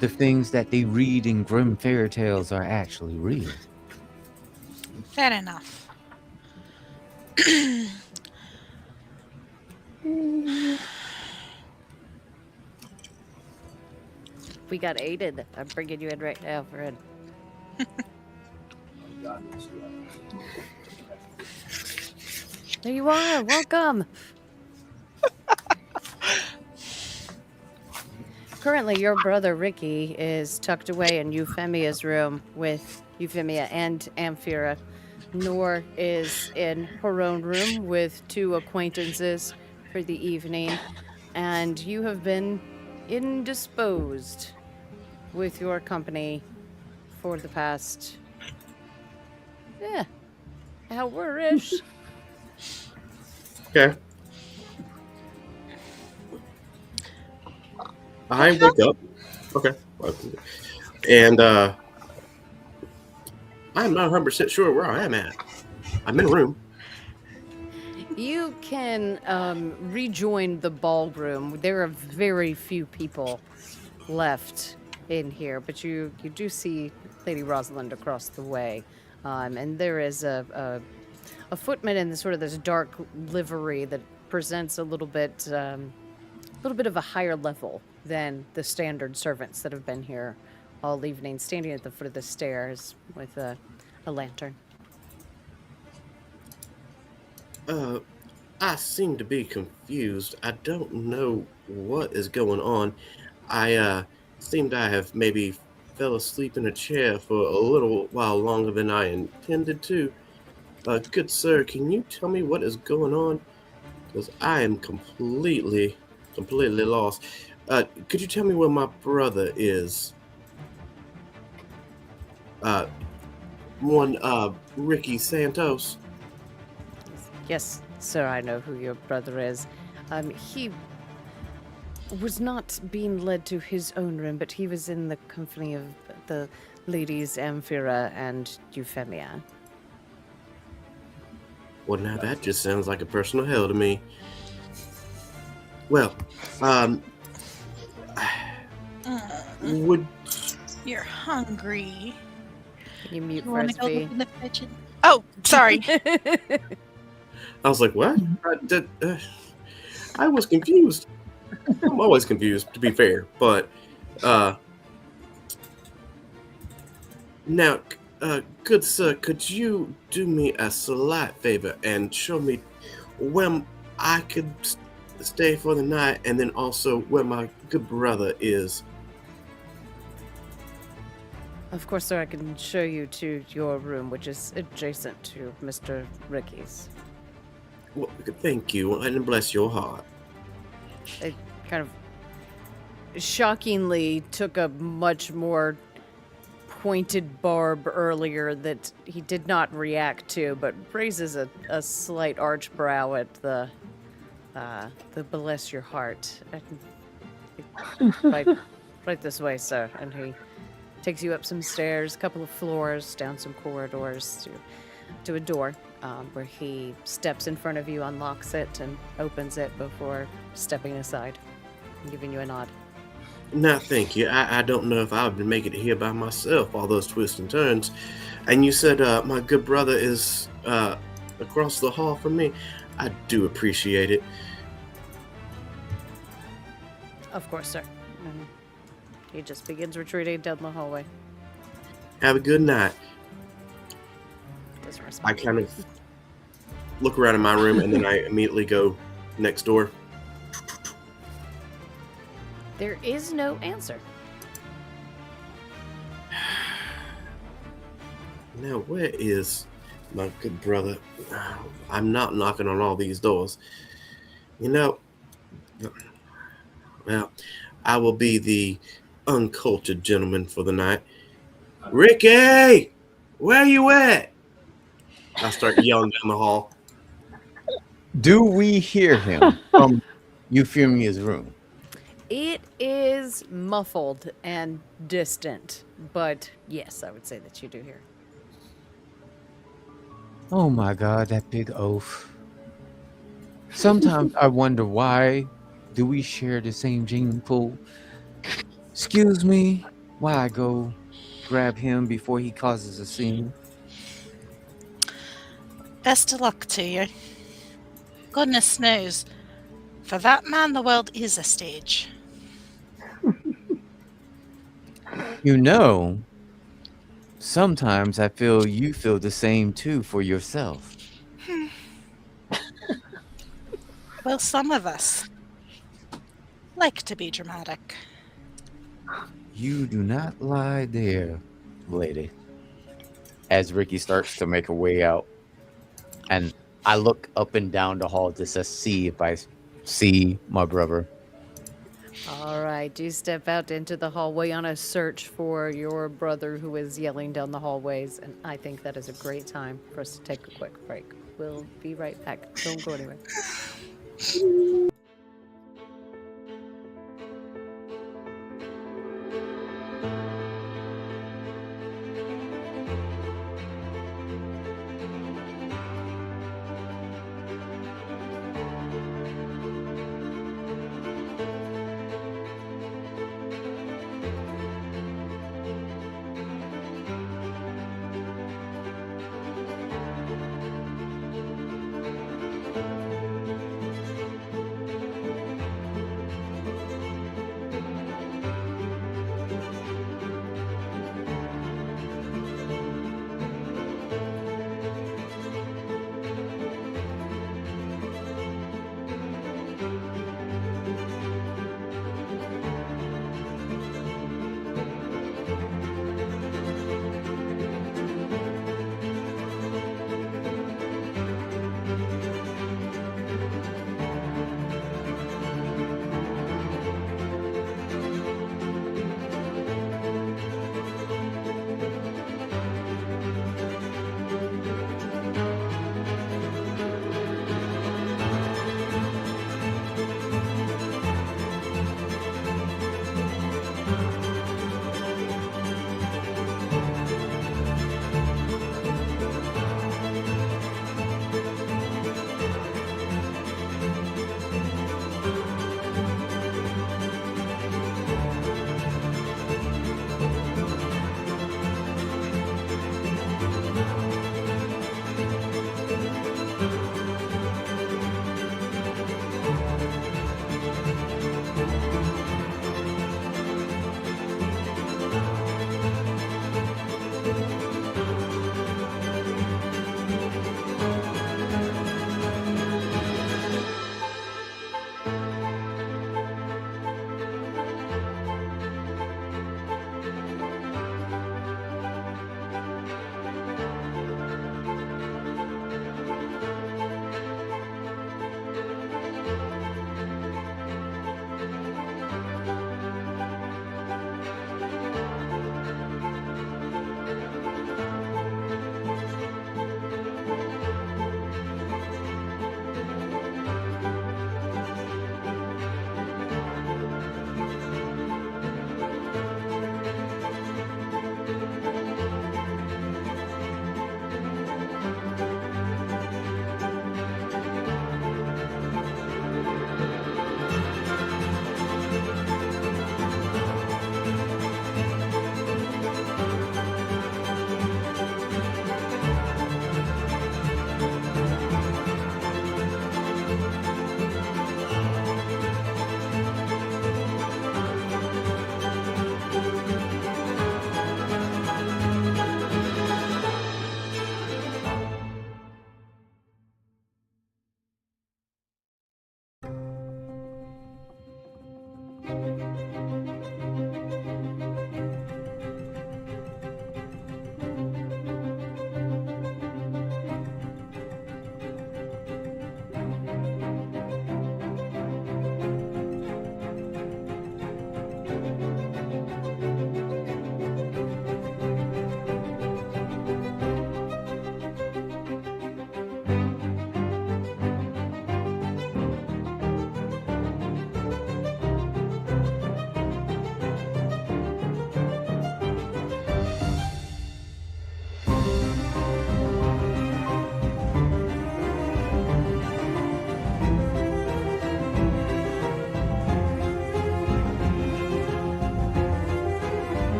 the things that they read in grim fairy tales are actually real. Fair enough. We got aided. I'm bringing you in right now, Fred. God knows There you are. Welcome. Currently, your brother Ricky is tucked away in Euphemia's room with Euphemia and Amphira. Nor is in her own room with two acquaintances for the evening. And you have been indisposed with your company for the past hour-ish. Okay. I wake up. Okay. And I'm not 100% sure where I am at. I'm in a room. You can rejoin the ballroom. There are very few people left in here, but you do see Lady Rosalind across the way, and there is a footman in sort of this dark livery that presents a little bit of a higher level than the standard servants that have been here all evening, standing at the foot of the stairs with a lantern. I seem to be confused. I don't know what is going on. I seemed I have maybe fell asleep in a chair for a little while longer than I intended to. Good sir, can you tell me what is going on? Because I am completely lost. Could you tell me where my brother is? Ricky Santos. Yes, sir, I know who your brother is. He was not being led to his own room, but he was in the company of the ladies Amphira and Euphemia. Well, now that just sounds like a personal hell to me. Well, would You're hungry. Can you mute You want to first, go V? look in the kitchen? Oh, sorry. I was like, what? I was confused. I'm always confused, to be fair. But now, good sir, could you do me a slight favor and show me where I could stay for the night, and then also where my good brother is? Of course, sir, I can show you to your room, which is adjacent to Mr. Ricky's. Well, thank you, and bless your heart. It kind of shockingly took a much more pointed barb earlier that he did not react to, but raises a slight arch brow at the bless your heart. Right this way, sir. And he takes you up some stairs, a couple of floors, down some corridors to a door where he steps in front of you, unlocks it, and opens it before stepping aside and giving you a nod. No, thank you. I don't know if I would make it here by myself, all those twists and turns. And you said my good brother is across the hall from me. I do appreciate it. Of course, sir. And he just begins retreating down the hallway. Have a good night. Doesn't I respond. kind of look around in my room and then I immediately go next door. There is no answer. Now, where is my good brother? I'm not knocking on all these doors. You know, well, I will be the uncultured gentleman for the night. Ricky! Where you at? I start yelling down the hall. Do we hear him from Euphemia's room? It is muffled and distant, but yes, I would say that you do hear. Oh my God, that big oaf. Sometimes I wonder why do we share the same gene pool? Excuse me, why I go grab him before he causes a scene? Best of luck to you. Goodness knows, for that man, the world is a stage. You know, sometimes I feel you feel the same too for yourself. Well, some of us like to be dramatic. You do not lie there, lady. As Ricky starts to make her way out, and I look up and down the hall just to see if I see my brother. All right, do step out into the hallway on a search for your brother who is yelling down the hallways, and I think that is a great time for us to take a quick break. We'll be right back. Don't go anywhere.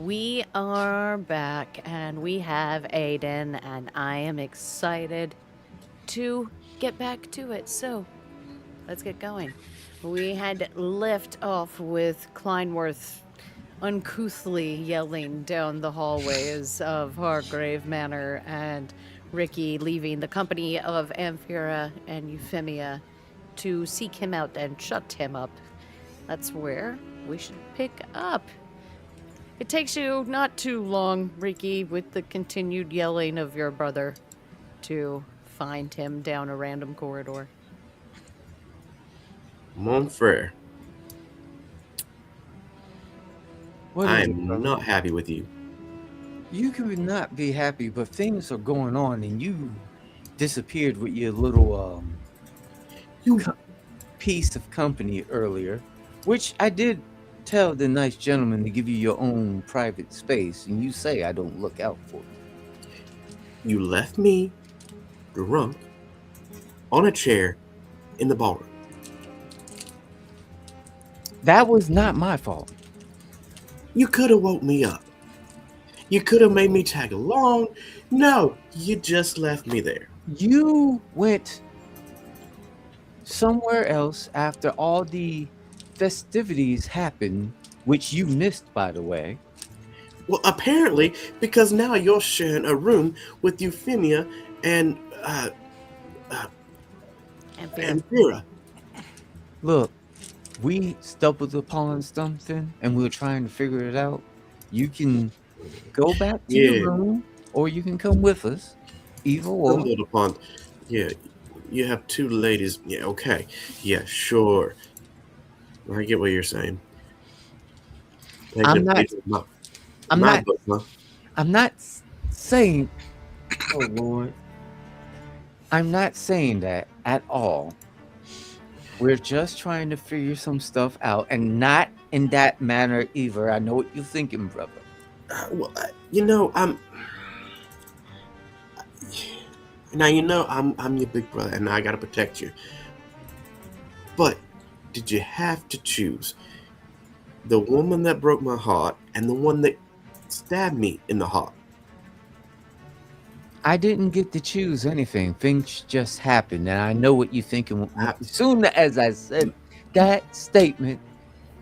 We are back and we have Aiden, and I am excited to get back to it. So let's get going. We had left off with Kleinworth uncouthly yelling down the hallways of Hargrave Manor and Ricky leaving the company of Amphira and Euphemia to seek him out and shut him up. That's where we should pick up. It takes you not too long, Ricky, with the continued yelling of your brother, to find him down a random corridor. Mon frere, What I is it, am brother? not happy with you. You could not be happy, but things are going on, and you disappeared with your little You piece of company earlier, which I did tell the nice gentleman to give you your own private space, and you say I don't look out for you. you left me drunk on a chair in the ballroom. That was not my fault. You could have woke me up. You could have made me tag along. No, you just left me there. You went somewhere else after all the festivities happened, which you missed, by the way. Well, apparently, because now you're sharing a room with Euphemia and Vera. Look, we stumbled upon something and we were trying to figure it out. You can go back to your room, or you can come with us. Either or. Stumbled upon. Yeah, you have two ladies. Yeah, okay. Yeah, sure. I get what you're saying. I'm not saying, oh Lord, I'm not saying that at all. We're just trying to figure some stuff out, and not in that manner either. I know what you're thinking, brother. I'm your big brother, and I gotta protect you. But did you have to choose the woman that broke my heart and the one that stabbed me in the heart? I didn't get to choose anything. Things just happened, and I know what you're thinking as soon as I said that statement,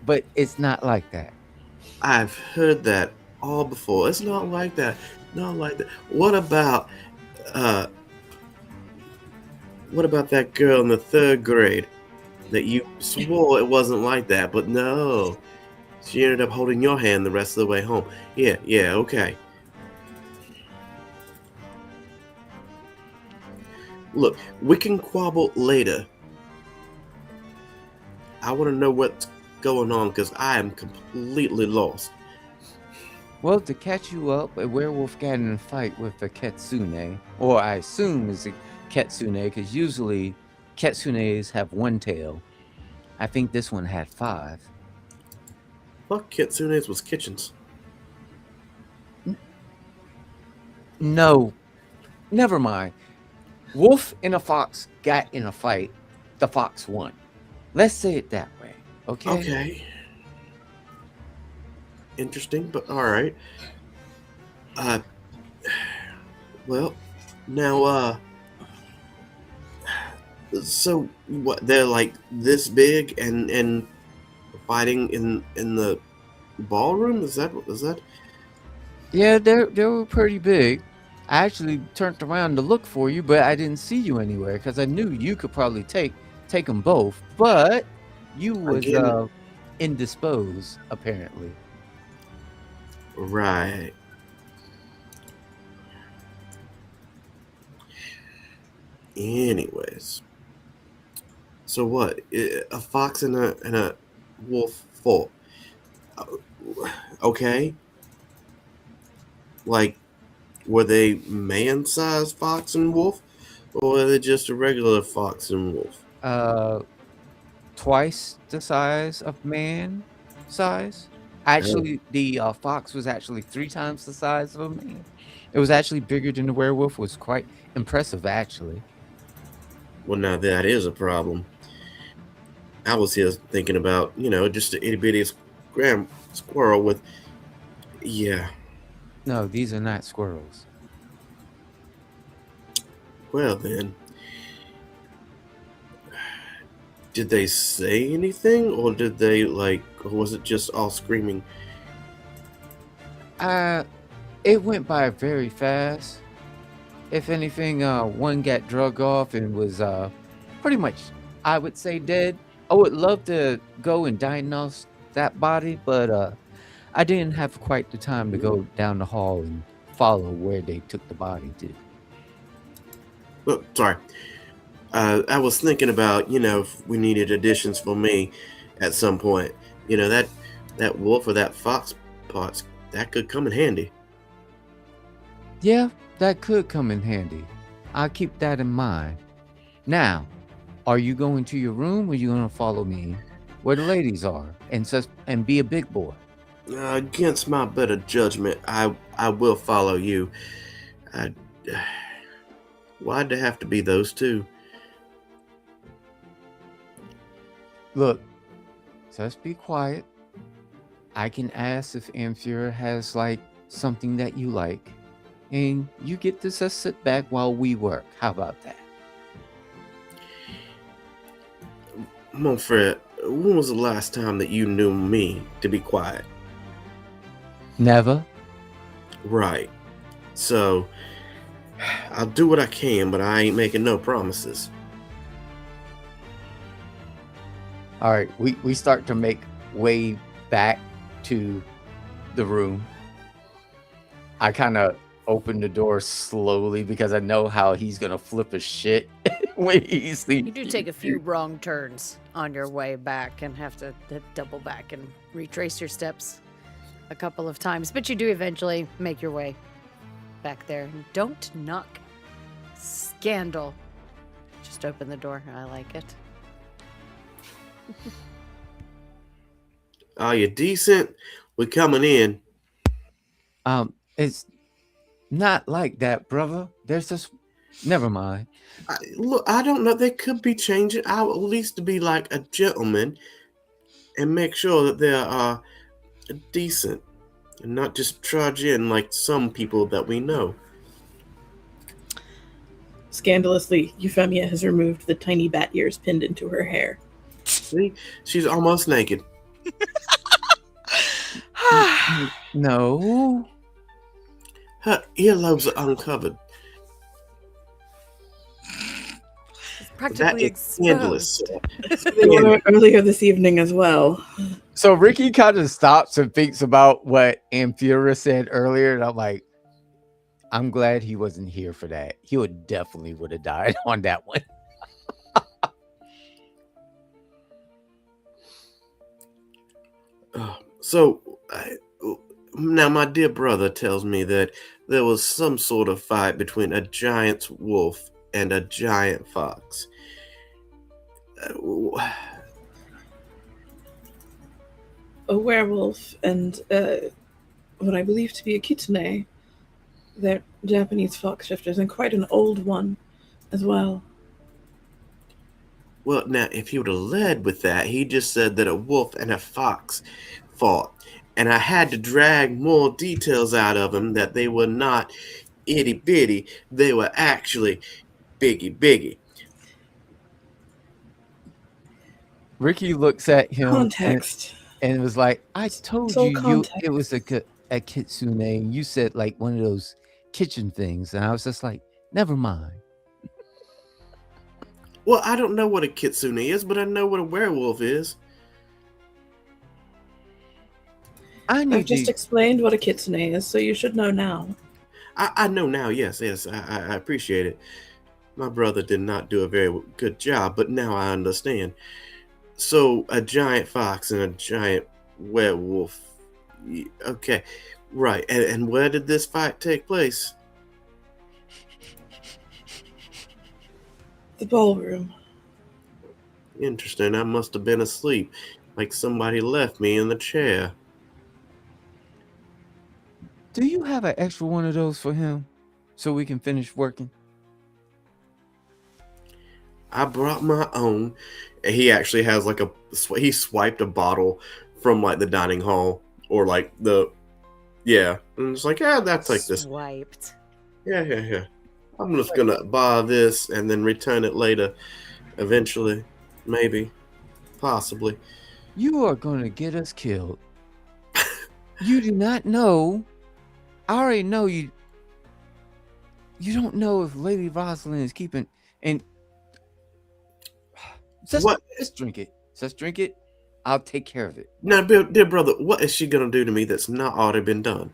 but it's not like that. I've heard that all before. It's not like that. Not like that. What about that girl in the 3rd grade that you swore it wasn't like that, but no. She ended up holding your hand the rest of the way home. Yeah, okay. Look, we can quabble later. I want to know what's going on because I am completely lost. Well, to catch you up, a werewolf got in a fight with a kitsune, or I assume is a kitsune, because usually kitsunes have one tail. I think this one had 5. Fuck, kitsunes was kitchens. No, never mind. Wolf and a fox got in a fight. The fox won. Let's say it that way, okay? Okay. Interesting, but all right. Well, now, so what? They're like this big and fighting in the ballroom. Is that? Yeah, they were pretty big. I actually turned around to look for you, but I didn't see you anywhere because I knew you could probably take them both. But you was indisposed, apparently. Right. Anyways, so what? A fox and a wolf fought. Okay. Like, were they man-sized fox and wolf, or were they just a regular fox and wolf? Twice the size of man size. Actually, the fox was actually 3 times the size of a man. It was actually bigger than the werewolf. Was quite impressive, actually. Well, now that is a problem. I was here thinking about, just an itty bitty squirrel with Yeah. No, these are not squirrels. Well then, did they say anything, or did they or was it just all screaming? It went by very fast. If anything, one got drug off and was pretty much, I would say, dead. I would love to go and diagnose that body, but I didn't have quite the time to go down the hall and follow where they took the body to. Oh, sorry. I was thinking about, if we needed additions for me at some point. That wolf or that fox parts, that could come in handy. Yeah, that could come in handy. I'll keep that in mind. Now, are you going to your room, or are you going to follow me where the ladies are and be a big boy? Against my better judgment, I will follow you. I, why'd it have to be those two? Look, just be quiet. I can ask if Amphira has something that you like, and you get to just sit back while we work. How about that? Monfred, when was the last time that you knew me to be quiet? Never. Right. So, I'll do what I can, but I ain't making no promises. All right, we start to make way back to the room. I kind of open the door slowly because I know how he's gonna flip a shit when he sees You do take a few wrong turns on your way back and have to double back and retrace your steps a couple of times, but you do eventually make your way back there. Don't knock. Scandal. Just open the door. I like it. Are you decent? We're coming in. It's not like that, brother. There's just never mind. Look, I don't know. They could be changing. I will at least be like a gentleman and make sure that they are decent and not just trudge in like some people that we know. Scandalously, Euphemia has removed the tiny bat ears pinned into her hair. See, she's almost naked. No. Her earlobes are uncovered. It's That practically is scandalous. exposed. They were earlier this evening as well. So Ricky kind of stops and thinks about what Amphira said earlier, and I'm like, I'm glad he wasn't here for that. He would have died on that one. So, now my dear brother tells me that there was some sort of fight between a giant wolf and a giant fox. A werewolf and what I believe to be a kitsune. They're Japanese fox shifters, and quite an old one as well. Well, now, if he would have led with that, he just said that a wolf and a fox fought. And I had to drag more details out of him that they were not itty bitty, they were actually biggie. Ricky looks at him Context. and was like, I told It's all you context. it was a kitsune. And you said like one of those kitchen things. And I was just like, never mind. Well, I don't know what a kitsune is, but I know what a werewolf is. I've just explained what a kitsune is, so you should know now. I know now, yes, I appreciate it. My brother did not do a very good job, but now I understand. So, a giant fox and a giant werewolf. Okay, right. And where did this fight take place? The ballroom. Interesting. I must have been asleep, like somebody left me in the chair. Do you have an extra one of those for him so we can finish working? I brought my own. He actually has he swiped a bottle from like the dining hall or like the Yeah, and it's like, I'll take this. Swiped. Yeah. I'm just gonna buy this and then return it later, eventually, maybe, possibly. You are going to get us killed. You do not know. I already know you. You don't know if Lady Rosalind is keeping. And What? Just drink it. Just drink it. I'll take care of it. Now, dear brother, what is she gonna do to me that's not already been done?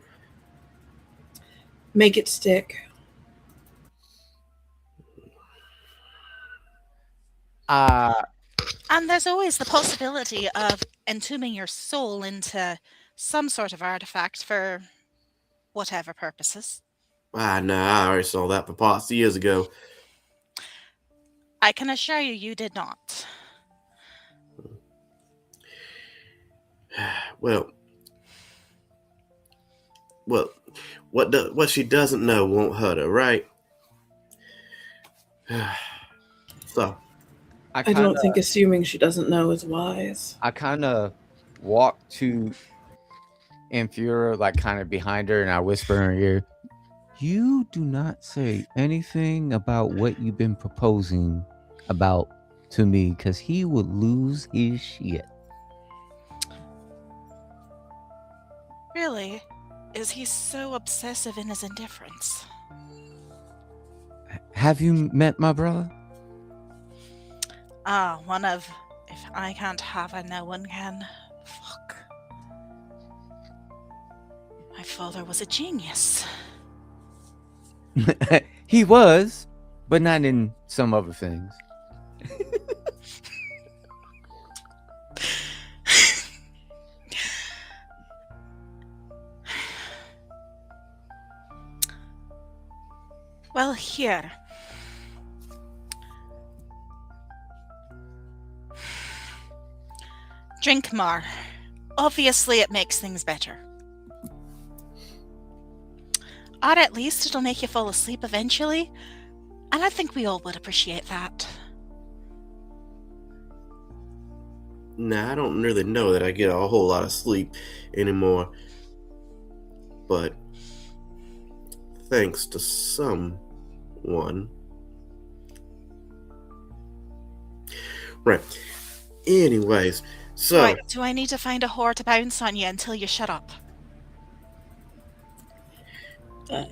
Make it stick. And there's always the possibility of entombing your soul into some sort of artifact for whatever purposes. No, I already saw that for parts years ago. I can assure you, you did not. Well, what she doesn't know won't hurt her, right? So, I don't think assuming she doesn't know is wise. I kind of walk to Amphira, like kind of behind her, and I whisper in her ear, "You do not say anything about what you've been proposing about to me, because he would lose his shit." Really? Is he so obsessive in his indifference? Have you met my brother? One of, if I can't have her, no one can. Fuck. My father was a genius. He was, but not in some other things. Well, here. Drink more. Obviously, it makes things better. Or at least it'll make you fall asleep eventually. And I think we all would appreciate that. I don't really know that I get a whole lot of sleep anymore. But thanks to someone. Right. Anyways, so... Right, do I need to find a whore to bounce on you until you shut up?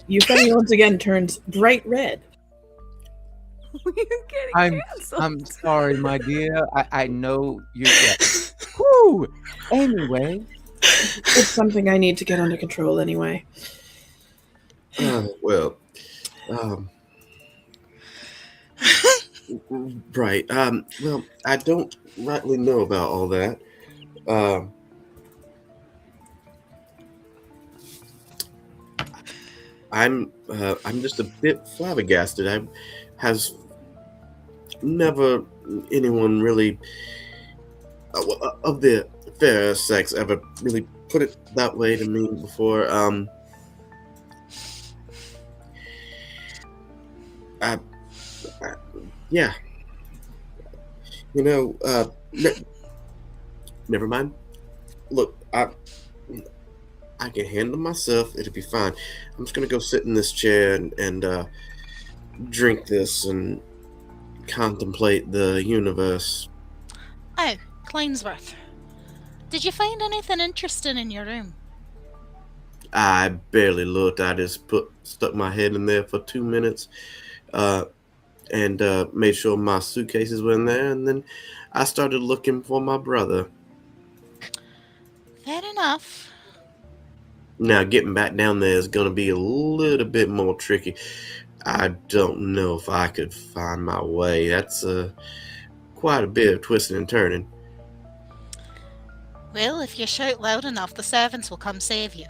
Euphemia once again turns bright red. You're getting canceled. I'm sorry, my dear. I know you're. Whew. Anyway, It's something I need to get under control anyway. Well, right. Well, I don't rightly know about all that. I'm just a bit flabbergasted. Has never anyone really of the fair sex ever really put it that way to me before. Yeah. You know, never mind. Look, I can handle myself. It'll be fine. I'm just gonna go sit in this chair and drink this and contemplate the universe. Oh, Klainsworth. Did you find anything interesting in your room? I barely looked. I just stuck my head in there for 2 minutes, and made sure my suitcases were in there, and then I started looking for my brother. Fair enough. Now, getting back down there is going to be a little bit more tricky. I don't know if I could find my way. That's quite a bit of twisting and turning. Well, if you shout loud enough, the servants will come save you.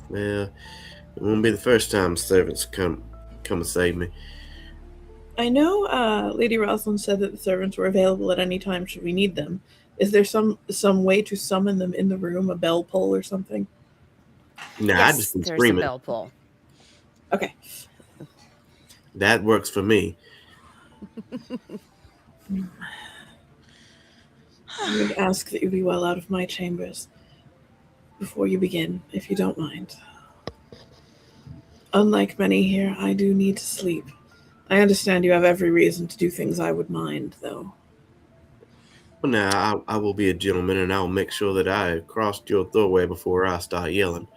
Well, it won't be the first time servants come and save me. I know Lady Rosalind said that the servants were available at any time should we need them. Is there some way to summon them in the room, a bell pull or something? Nah, Yes, I just been there's screaming. a bell pull. Okay. That works for me. I would ask that you be well out of my chambers. before you begin, if you don't mind. Unlike many here, I do need to sleep. I understand you have every reason to do things I would mind, though. Well, now, I will be a gentleman and I'll make sure that I crossed your doorway before I start yelling.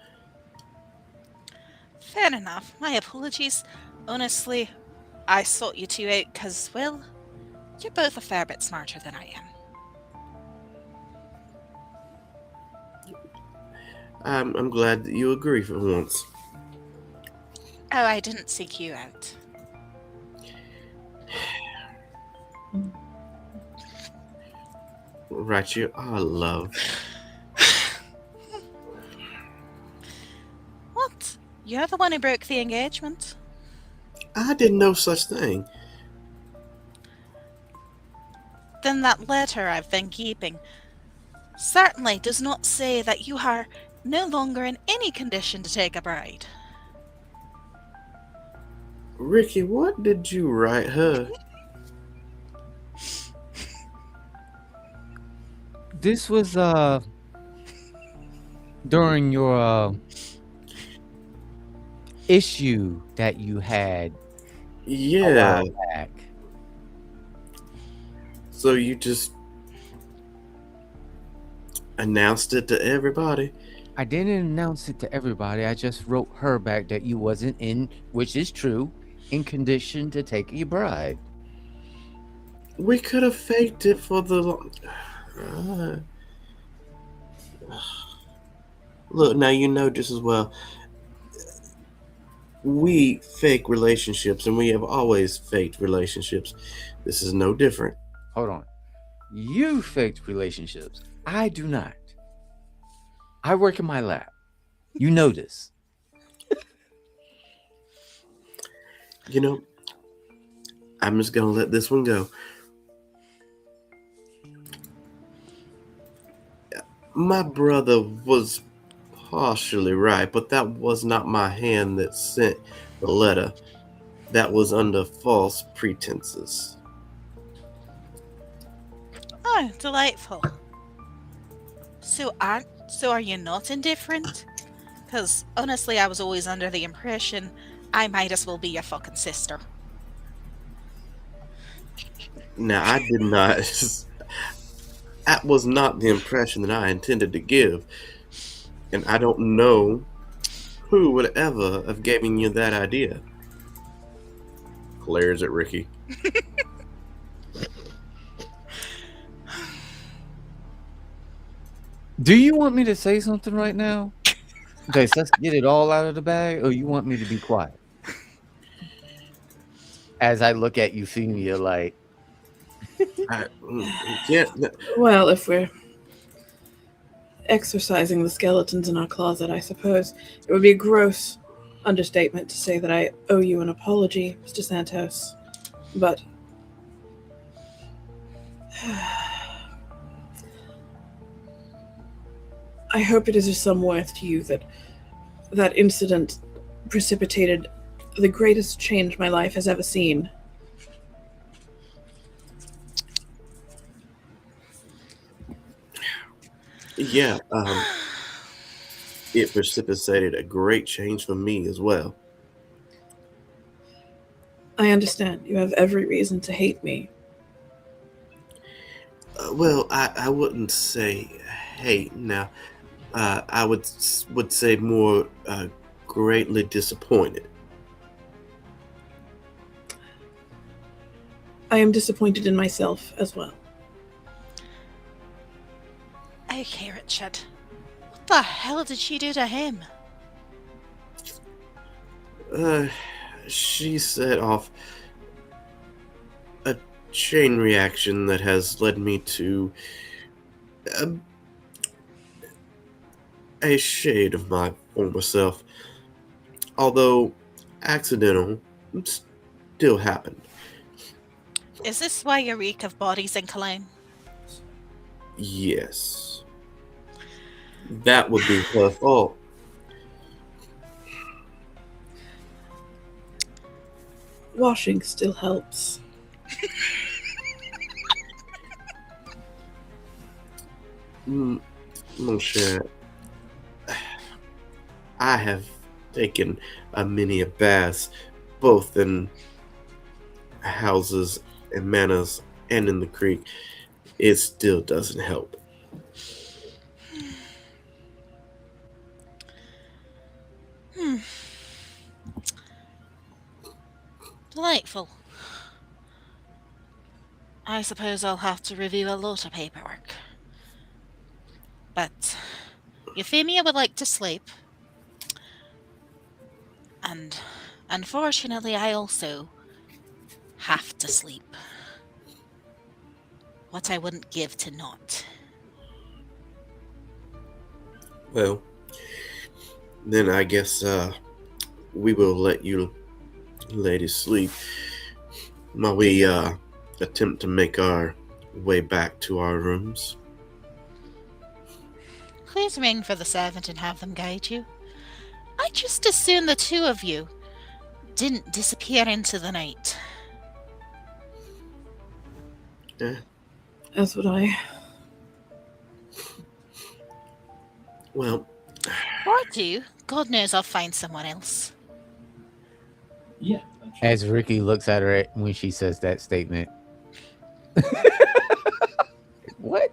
Fair enough. My apologies. Honestly, I sought you two out because, well, you're both a fair bit smarter than I am. I'm glad that you agree for once. Oh, I didn't seek you out. Right, you are love. What? You're the one who broke the engagement? I didn't know such thing. Then that letter I've been keeping certainly does not say that you are no longer in any condition to take a bride. Ricky, what did you write her? This was during your issue that you had a Yeah. while back. So you just announced it to everybody? I didn't announce it to everybody. I just wrote her back that you wasn't in, which is true, in condition to take your bride. We could have faked it for the long. Look, now you know just as well. We fake relationships, and we have always faked relationships. This is no different. Hold on. You faked relationships. I do not. I work in my lab. You know this. You know, I'm just gonna let this one go. My brother was partially right, but that was not my hand that sent the letter. That was under false pretenses. Oh, delightful. So are you not indifferent? Because honestly, I was always under the impression I might as well be your fucking sister. Now, I did not. That was not the impression that I intended to give. And I don't know who would ever have given you that idea. Glares at Ricky. Do you want me to say something right now? Okay, so let's get it all out of the bag, or you want me to be quiet? As I look at Euphemia like, Yeah, Well, if we're exercising the skeletons in our closet, I suppose it would be a gross understatement to say that I owe you an apology, Mr. Santos. But I hope it is of some worth to you that that incident precipitated the greatest change my life has ever seen. yeah. It precipitated a great change for me as well. I understand you have every reason to hate me. Well, I wouldn't say hate. Now, I would say more greatly disappointed. I am disappointed in myself as well. Okay, Richard. What the hell did she do to him? She set off a chain reaction that has led me to a shade of my former self. Although accidental, it still happened. Is this why you reek of bodies and cologne? Yes. That would be her fault. Washing still helps. Mon cher, I have taken a many a baths, both in houses and manors and in the creek. It still doesn't help. Hmm. Delightful. I suppose I'll have to review a lot of paperwork. But Euphemia would like to sleep, and unfortunately, I also have to sleep. What I wouldn't give to not. Well, then I guess we will let you ladies sleep while we attempt to make our way back to our rooms. Please ring for the servant and have them guide you. I just assume the two of you didn't disappear into the night. That's what I. Well, Or do. God knows I'll find someone else. Yeah. That's As Ricky looks at her when she says that statement. What?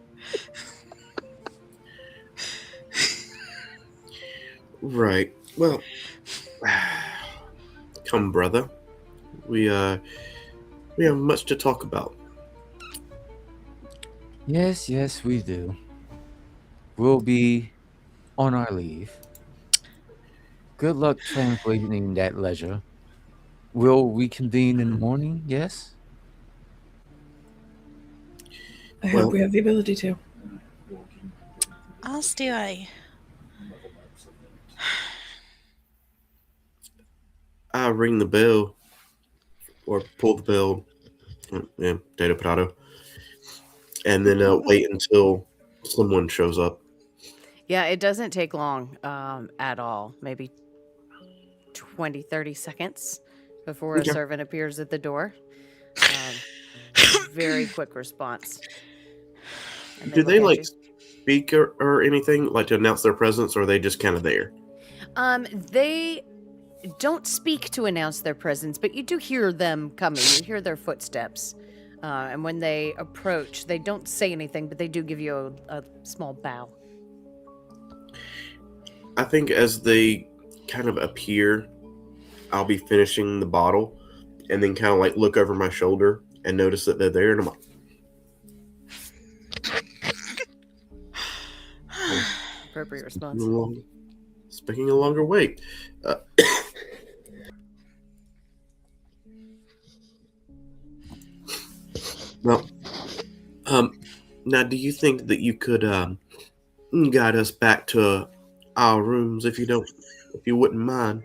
right. Well, come, brother. We have much to talk about. Yes, yes, we do. We'll be on our leave. Good luck translating that leisure. We'll reconvene in the morning, yes? I Well- hope we have the ability to. walking. As do I. Level maps of it. I ring the bell or pull the bell, Data Prado, and then wait until someone shows up. Yeah, it doesn't take long at all. Maybe 20, 30 seconds before Okay. a servant appears at the door. Very quick response. And Do look they at like you. speak or anything, like to announce their presence, or are they just kind of there? They don't speak to announce their presence, but you do hear them coming. You hear their footsteps. And when they approach, they don't say anything, but they do give you a small bow. I think as they kind of appear, I'll be finishing the bottle, and then kind of like look over my shoulder and notice that they're there, and I'm like, Appropriate response. speaking a longer wait. Well, now do you think that you could guide us back to our rooms if you wouldn't mind?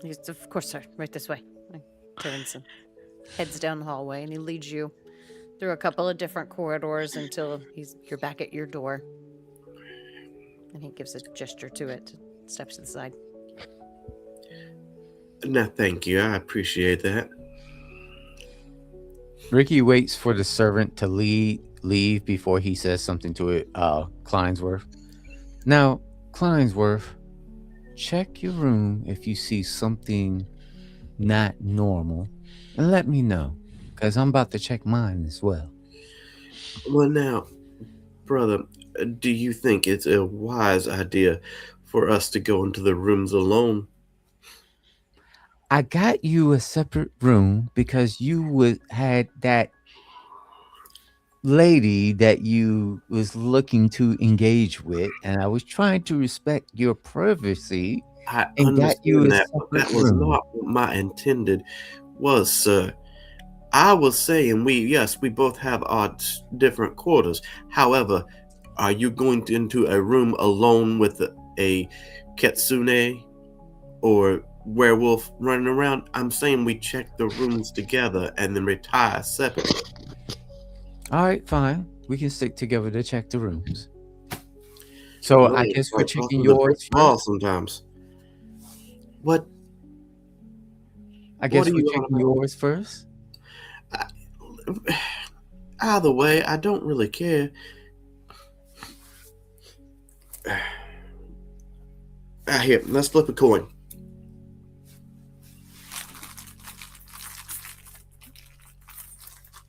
Yes, of course, sir. Right this way. He turns and heads down the hallway, and he leads you through a couple of different corridors until you're back at your door. And he gives a gesture to it, steps to the side. No, thank you. I appreciate that. Ricky waits for the servant to leave before he says something to it, Kleinsworth. Now, Kleinsworth, check your room if you see something not normal and let me know, because I'm about to check mine as well. Well, now, brother, do you think it's a wise idea for us to go into the rooms alone? I got you a separate room because you had that lady that you was looking to engage with, and I was trying to respect your privacy I and got you a understand that, but separate that was room. not what my intended was, sir. I was saying we both have our different quarters. However, are you going into a room alone with a kitsune or werewolf running around? I'm saying we check the rooms together and then retire separately. All right, fine. We can stick together to check the rooms. So I guess we're Like checking talking to the yours brick wall first. sometimes. What? I guess are we're you on checking about? yours first. Either way, I don't really care. Here, let's flip a coin.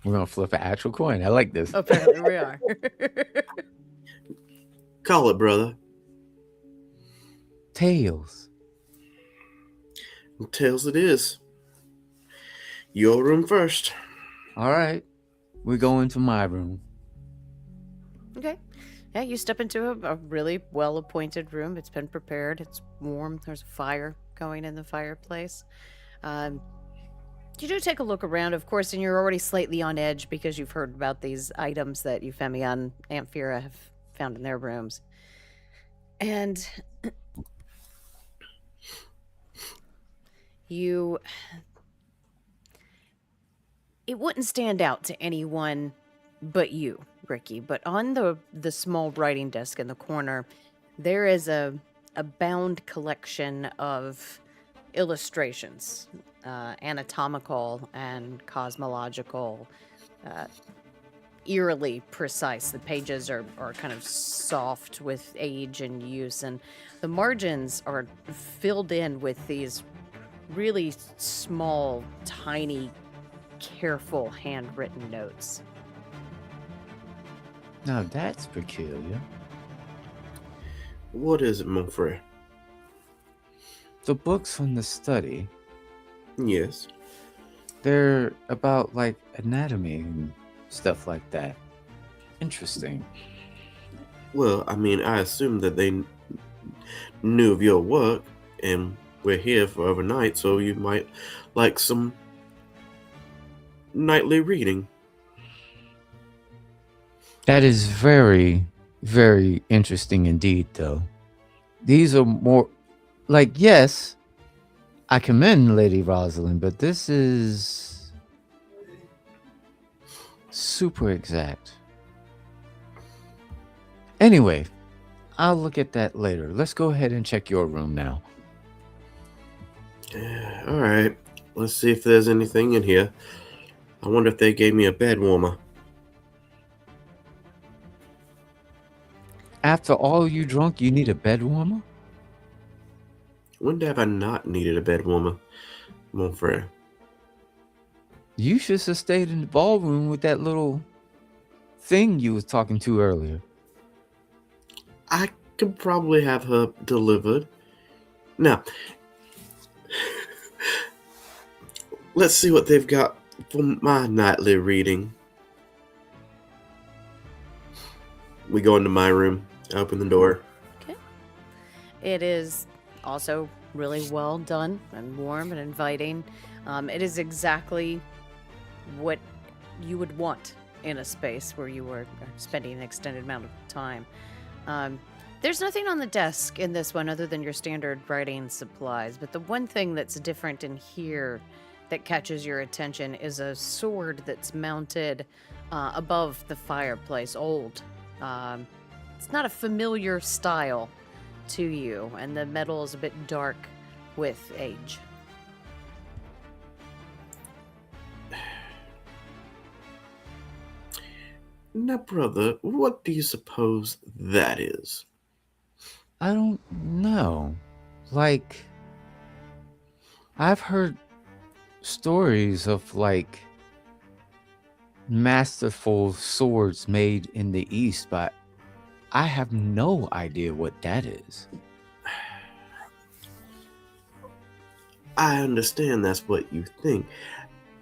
We're gonna flip an actual coin. I like this. Apparently we are. Call it, brother. Tails. Tails it is. Your room first. All right. We go into my room. Okay. Yeah, you step into a really well-appointed room. It's been prepared. It's warm. There's a fire going in the fireplace. You do take a look around, of course, and you're already slightly on edge because you've heard about these items that Euphemia and Amphira have found in their rooms. And it wouldn't stand out to anyone but you, Ricky, but on the small writing desk in the corner, there is a bound collection of illustrations, anatomical and cosmological, eerily precise. The pages are kind of soft with age and use, and the margins are filled in with these really small, tiny, careful handwritten notes. Now that's peculiar. What is it, mon frere? The books from the study, Yes. they're about like anatomy and stuff like that. Interesting. Well, I mean, I assume that they knew of your work, and we're here for overnight, so you might like some nightly reading. That is very, very interesting indeed, though. These are more like, yes, I commend Lady Rosalind, but this is super exact. Anyway, I'll look at that later. Let's go ahead and check your room now. All right. Let's see if there's anything in here. I wonder if they gave me a bed warmer. After all you drunk, you need a bed warmer? When have I not needed a bed warmer, mon frere? You should have stayed in the ballroom with that little thing you was talking to earlier. I could probably have her delivered. Now, let's see what they've got for my nightly reading. We go into my room. I open the door. Okay. It is also really well done and warm and inviting. It is exactly what you would want in a space where you were spending an extended amount of time. There's nothing on the desk in this one other than your standard writing supplies, but the one thing that's different in here that catches your attention is a sword that's mounted above the fireplace, old. It's not a familiar style to you, and the metal is a bit dark with age. Now, brother, what do you suppose that is? I don't know. Like, I've heard stories of like masterful swords made in the East, but I have no idea what that is. I understand that's what you think.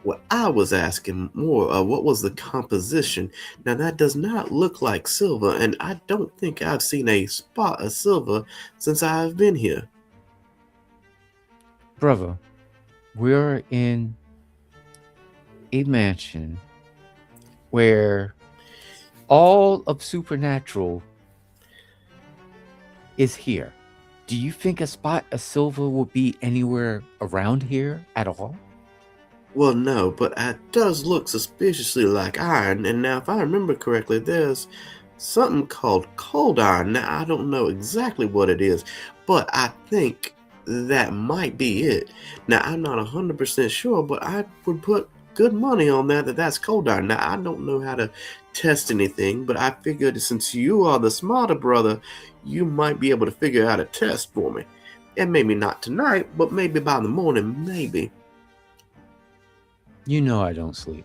What I was asking more, what was the composition? Now, that does not look like silver, and I don't think I've seen a spot of silver since I've been here. Brother, we're in a mansion where all of supernatural is here. Do you think a spot of silver will be anywhere around here at all? Well, no, but it does look suspiciously like iron, and now if I remember correctly, there's something called cold iron. Now, I don't know exactly what it is, but I think that might be it. Now, I'm not 100% sure, but I would put good money on that's cold iron. Now, I don't know how to test anything, but I figured since you are the smarter brother, you might be able to figure out a test for me. And maybe not tonight, but maybe by the morning, maybe. You know I don't sleep.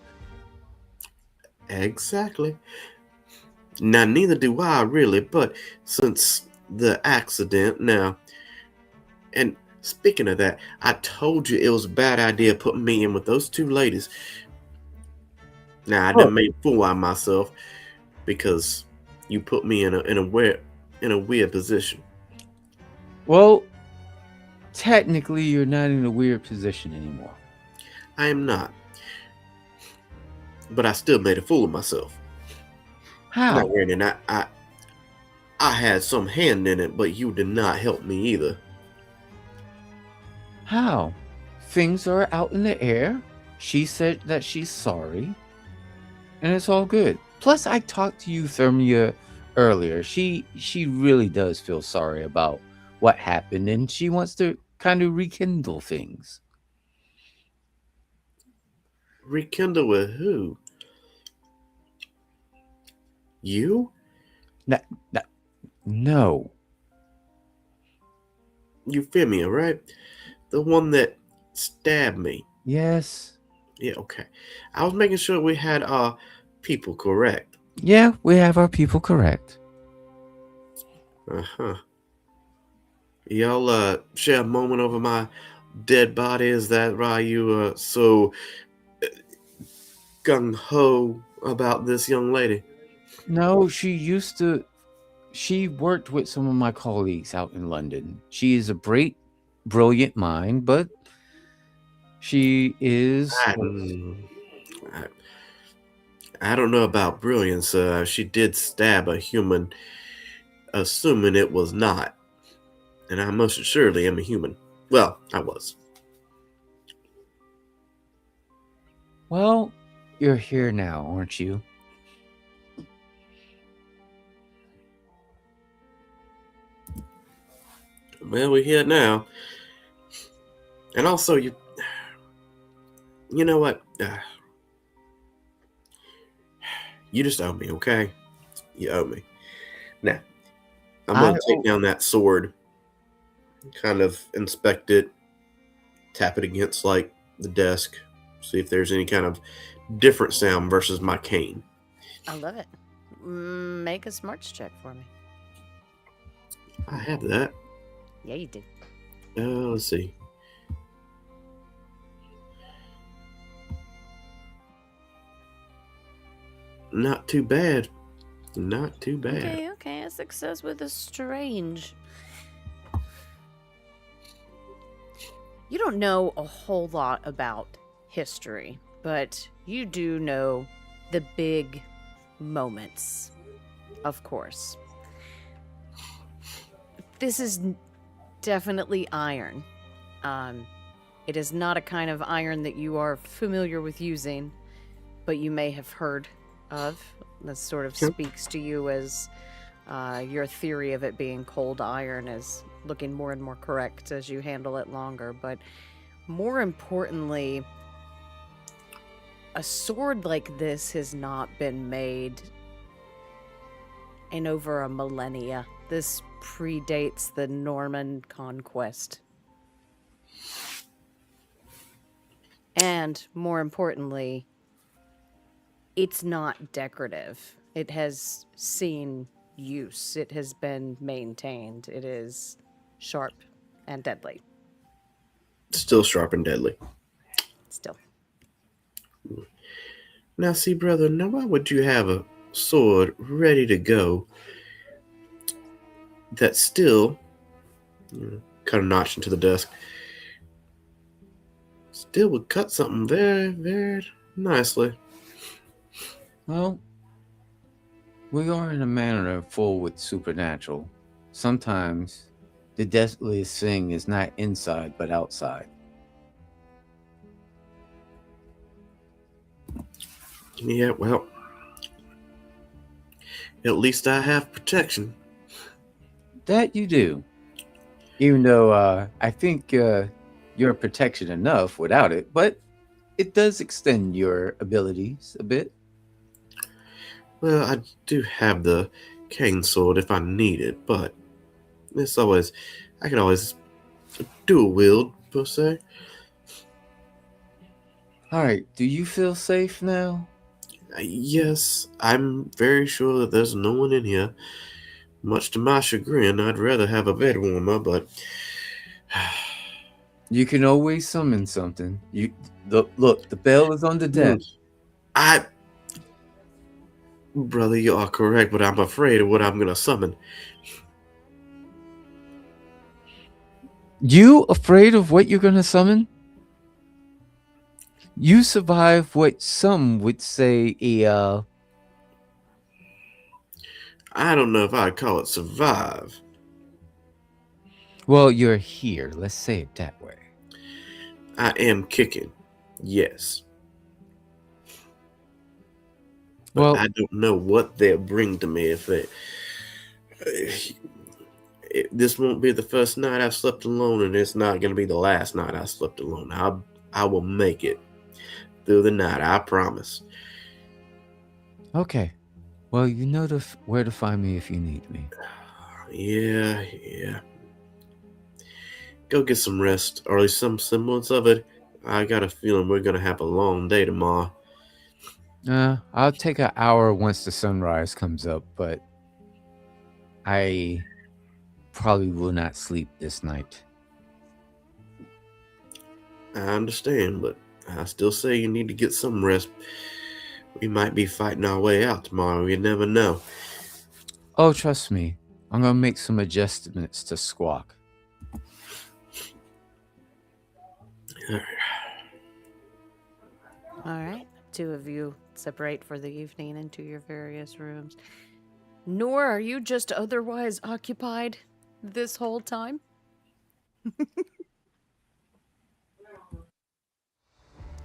Exactly. Now, neither do I really, but since the accident now, and speaking of that, I told you it was a bad idea putting me in with those two ladies. Now, I Oh. done made a fool out of myself because you put me in a weird position. Well, technically, you're not in a weird position anymore. I am not. But I still made a fool of myself. How? Now, Brandon, I had some hand in it, but you did not help me either. How? Things are out in the air. She said that she's sorry. And it's all good. Plus, I talked to you, Thermia, earlier. She really does feel sorry about what happened, and she wants to kind of rekindle things. Rekindle with who? You? No. Euphemia, right? The one that stabbed me. Yes. Yeah, okay. I was making sure we had our people correct. Yeah, we have our people correct. Uh-huh. Y'all share a moment over my dead body. Is that why you so gung-ho about this young lady? No, she worked with some of my colleagues out in London. She is a brilliant mind, but she is... I don't know about brilliance. She did stab a human, assuming it was not. And I most assuredly am a human. Well, I was. Well, you're here now, aren't you? Well, we're here now. And also, you know what? You just owe me, okay? You owe me. Now, I'm going to take down that sword, kind of inspect it, tap it against, like, the desk, see if there's any kind of different sound versus my cane. I love it. Make a smarts check for me. I have that. Yeah, you do. Let's see. Not too bad. Not too bad. Okay. A success with a strange. You don't know a whole lot about history, but you do know the big moments, of course. This is definitely iron. It is not a kind of iron that you are familiar with using, but you may have heard of. This sort of speaks to you as your theory of it being cold iron is looking more and more correct as you handle it longer. But more importantly, a sword like this has not been made in over a millennia. This predates the Norman conquest. And more importantly, it's not decorative. It has seen use. It has been maintained. It is sharp and deadly. Still sharp and deadly. Still. Now, see, brother, now why would you have a sword ready to go that still, cut a notch into the desk, still would cut something very, very nicely? Well, we are in a manner full with supernatural. Sometimes the deadliest thing is not inside, but outside. Yeah, well, at least I have protection. That you do. Even though I think you're protection enough without it, but it does extend your abilities a bit. Well, I do have the cane sword if I need it, but I can always dual wield per se. All right, do you feel safe now? Yes, I'm very sure that there's no one in here. Much to my chagrin, I'd rather have a bed warmer, but You can always summon something. Look, the bell is on the deck. I, brother, you are correct, but I'm afraid of what I'm gonna summon. You afraid of what you're gonna summon? You survived what some would say I don't know if I'd call it survive. well, you're here. Let's say it that way. I am kicking, yes. But Well, I don't know what they'll bring to me if they. This won't be the first night I've slept alone, and it's not going to be the last night I slept alone. I will make it through the night, I promise. okay. Well, you know where to find me if you need me. Yeah. Go get some rest, or at least some semblance of it. I got a feeling we're going to have a long day tomorrow. I'll take an hour once the sunrise comes up, but I probably will not sleep this night. I understand, but I still say you need to get some rest. We might be fighting our way out tomorrow. You never know. Oh, trust me. I'm gonna make some adjustments to Squawk. All right. Two of you separate for the evening into your various rooms. Nor are you just otherwise occupied this whole time?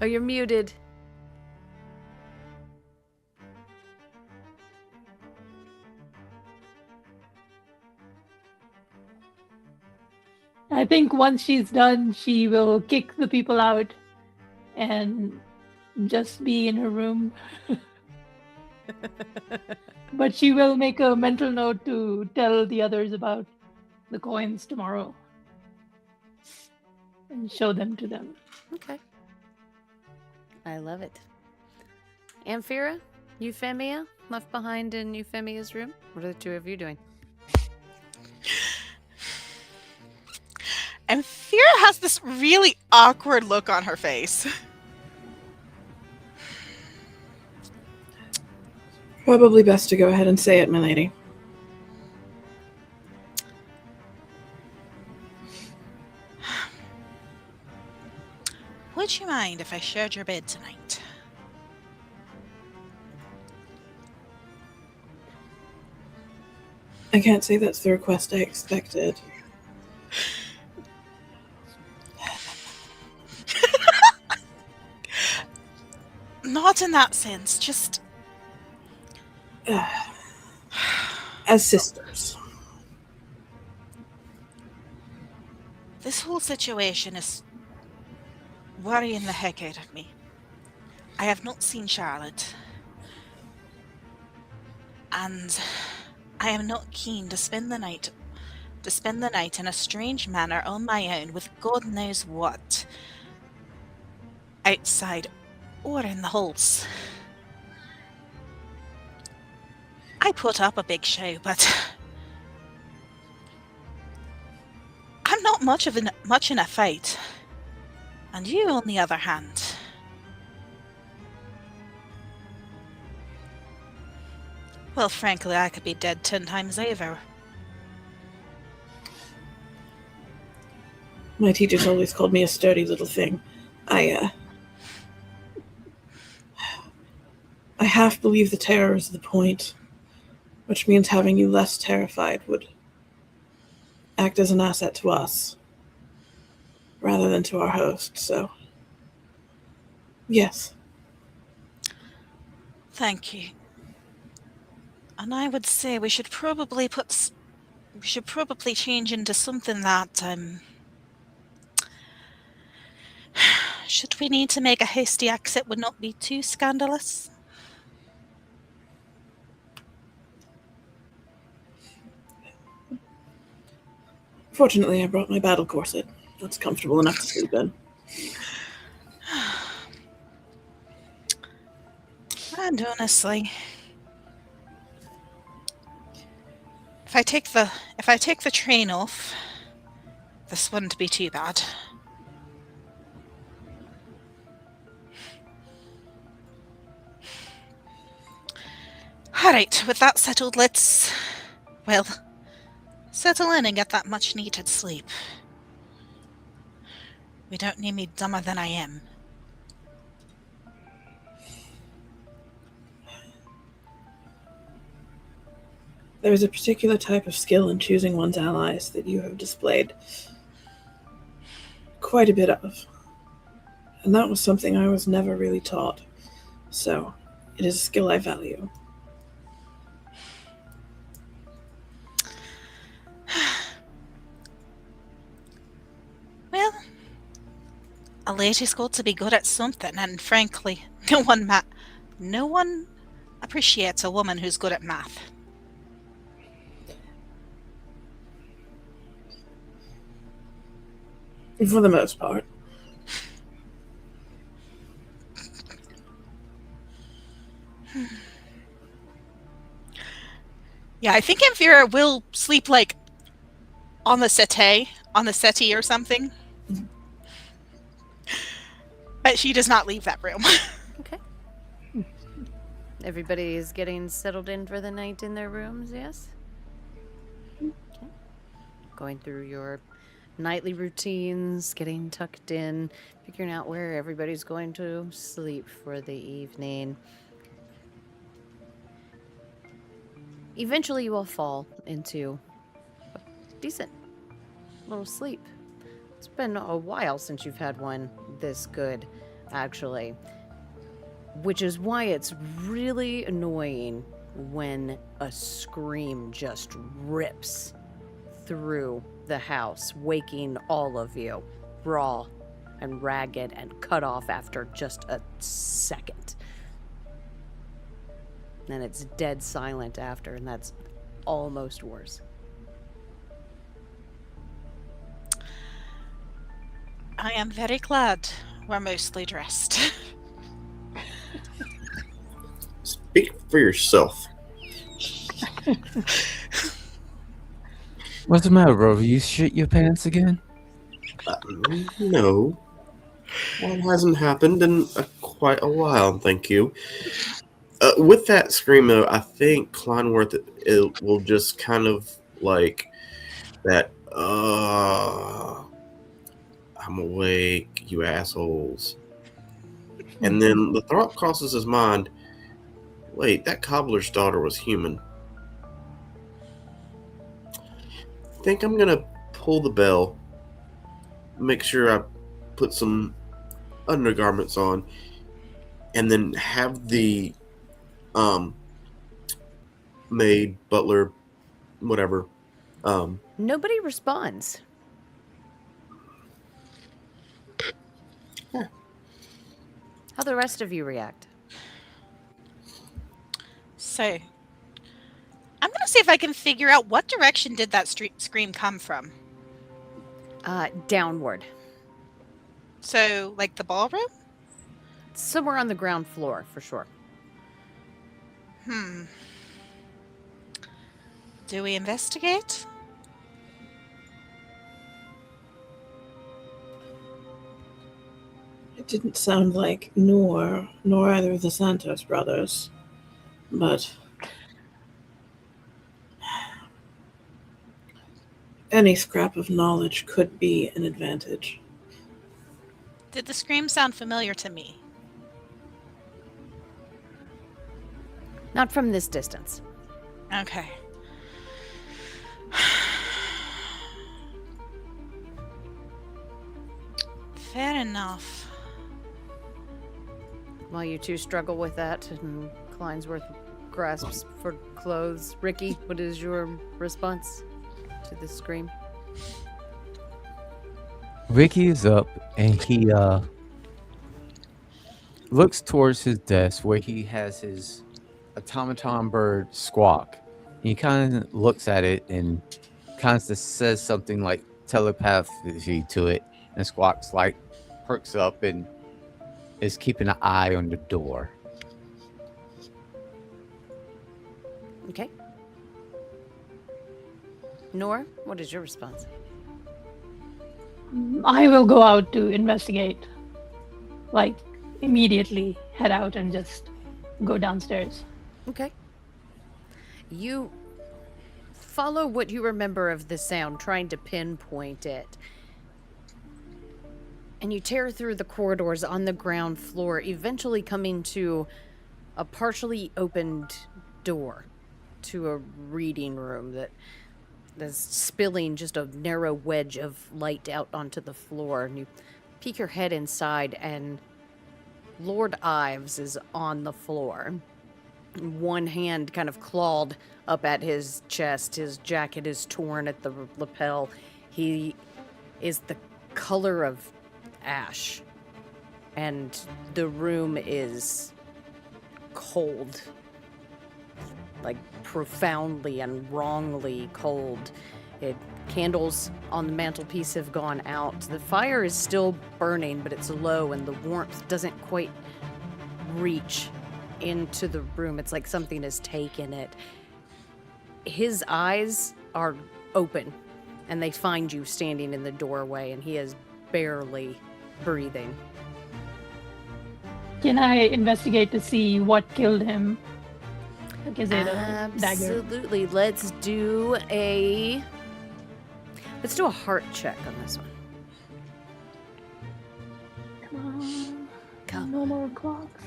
Oh, you're muted. I think once she's done, she will kick the people out and just be in her room. But she will make a mental note to tell the others about the coins tomorrow and show them to them. Okay. I love it. Amphira, Euphemia, left behind in Euphemia's room. What are the two of you doing? And Fira has this really awkward look on her face. Probably best to go ahead and say it, my lady. Would you mind if I shared your bed tonight? I can't say that's the request I expected. Not in that sense, just As sisters. this whole situation is worrying the heck out of me. I have not seen Charlotte, and I am not keen to spend the night in a strange manner on my own with God knows what outside or in the halls. I put up a big show, but I'm not much in a fight. And you, on the other hand, well, frankly, I could be dead 10 times over. My teachers always called me a sturdy little thing. I half believe the terror is the point, which means having you less terrified would act as an asset to us, rather than to our host, so yes. Thank you. And I would say we should probably change into something that should we need to make a hasty exit would not be too scandalous. Fortunately, I brought my battle corset. that's comfortable enough to sleep in. And honestly, if I take the train off, this wouldn't be too bad. Alright, with that settled, let's, well, settle in and get that much needed sleep. We don't need me dumber than I am. There is a particular type of skill in choosing one's allies that you have displayed quite a bit of. And that was something I was never really taught. So, it is a skill I value. Well, a lady's got to be good at something, and frankly, no one appreciates a woman who's good at math. For the most part. Yeah, I think Amphira will sleep, like, on the settee or something. But she does not leave that room. Okay. Everybody is getting settled in for the night in their rooms, yes? Okay. Going through your nightly routines, getting tucked in, figuring out where everybody's going to sleep for the evening. Eventually you all fall into a decent little sleep. It's been a while since you've had one this good, actually. Which is why it's really annoying when a scream just rips through the house, waking all of you raw and ragged and cut off after just a second. And it's dead silent after, and that's almost worse. I am very glad we're mostly dressed. Speak for yourself. What's the matter, Rover? You shit your pants again? No. That hasn't happened in quite a while, thank you. With that scream, though, I think Kleinworth it will just kind of like that, I'm awake, you assholes. And then the thought crosses his mind, wait, that cobbler's daughter was human. I think I'm going to pull the bell, make sure I put some undergarments on, and then have the maid, butler, whatever. Nobody responds. Yeah. How the rest of you react? So, I'm going to see if I can figure out what direction did that scream come from. Downward. So, like the ballroom? Somewhere on the ground floor, for sure. Do we investigate? It didn't sound like nor either of the Santos brothers, but any scrap of knowledge could be an advantage. Did the scream sound familiar to me? Not from this distance. Okay. Fair enough. While you two struggle with that, and Kleinsworth grasps for clothes. Ricky, what is your response to this scream? Ricky is up and he looks towards his desk where he has his automaton bird Squawk. He kind of looks at it and kind of says something like telepathy to it. And Squawk's like perks up and is keeping an eye on the door. Okay. Nora, what is your response? I will go out to investigate. Like, immediately head out and just go downstairs. Okay. You follow what you remember of the sound, trying to pinpoint it. And you tear through the corridors on the ground floor, eventually coming to a partially opened door to a reading room that is spilling just a narrow wedge of light out onto the floor. And you peek your head inside, and Lord Ives is on the floor. One hand kind of clawed up at his chest. His jacket is torn at the lapel. He is the color of ash. And the room is cold. Like profoundly and wrongly cold. Candles on the mantelpiece have gone out. The fire is still burning, but it's low and the warmth doesn't quite reach into the room. It's like something has taken it. His eyes are open and they find you standing in the doorway, and he is barely breathing. Can I investigate to see what killed him? Like, is it a dagger? Absolutely. Let's do a heart check on this one. Come on. No more clocks.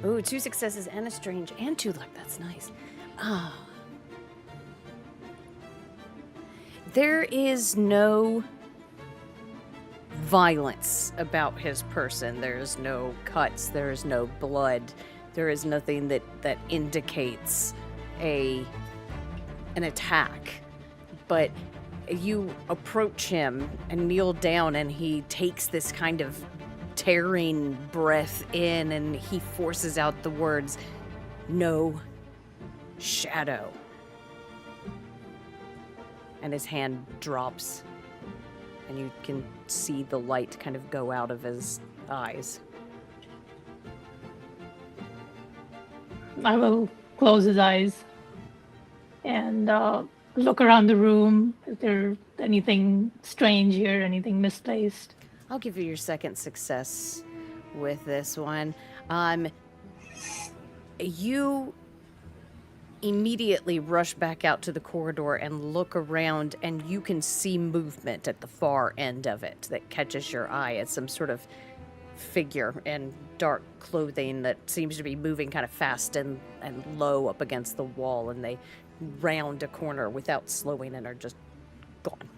Ooh, 2 successes and a strange and 2 luck. That's nice. Ah. There is no violence about his person. There's no cuts. There is no blood. There is nothing that indicates an attack. But you approach him and kneel down, and he takes this kind of tearing breath in, and he forces out the words, "No shadow." And his hand drops, and you can see the light kind of go out of his eyes. I will close his eyes and look around the room. Is there anything strange here? Anything misplaced? I'll give you your second success with this one. You immediately rush back out to the corridor and look around, and you can see movement at the far end of it that catches your eye. It's some sort of figure in dark clothing that seems to be moving kind of fast and low up against the wall, and they round a corner without slowing and are just gone.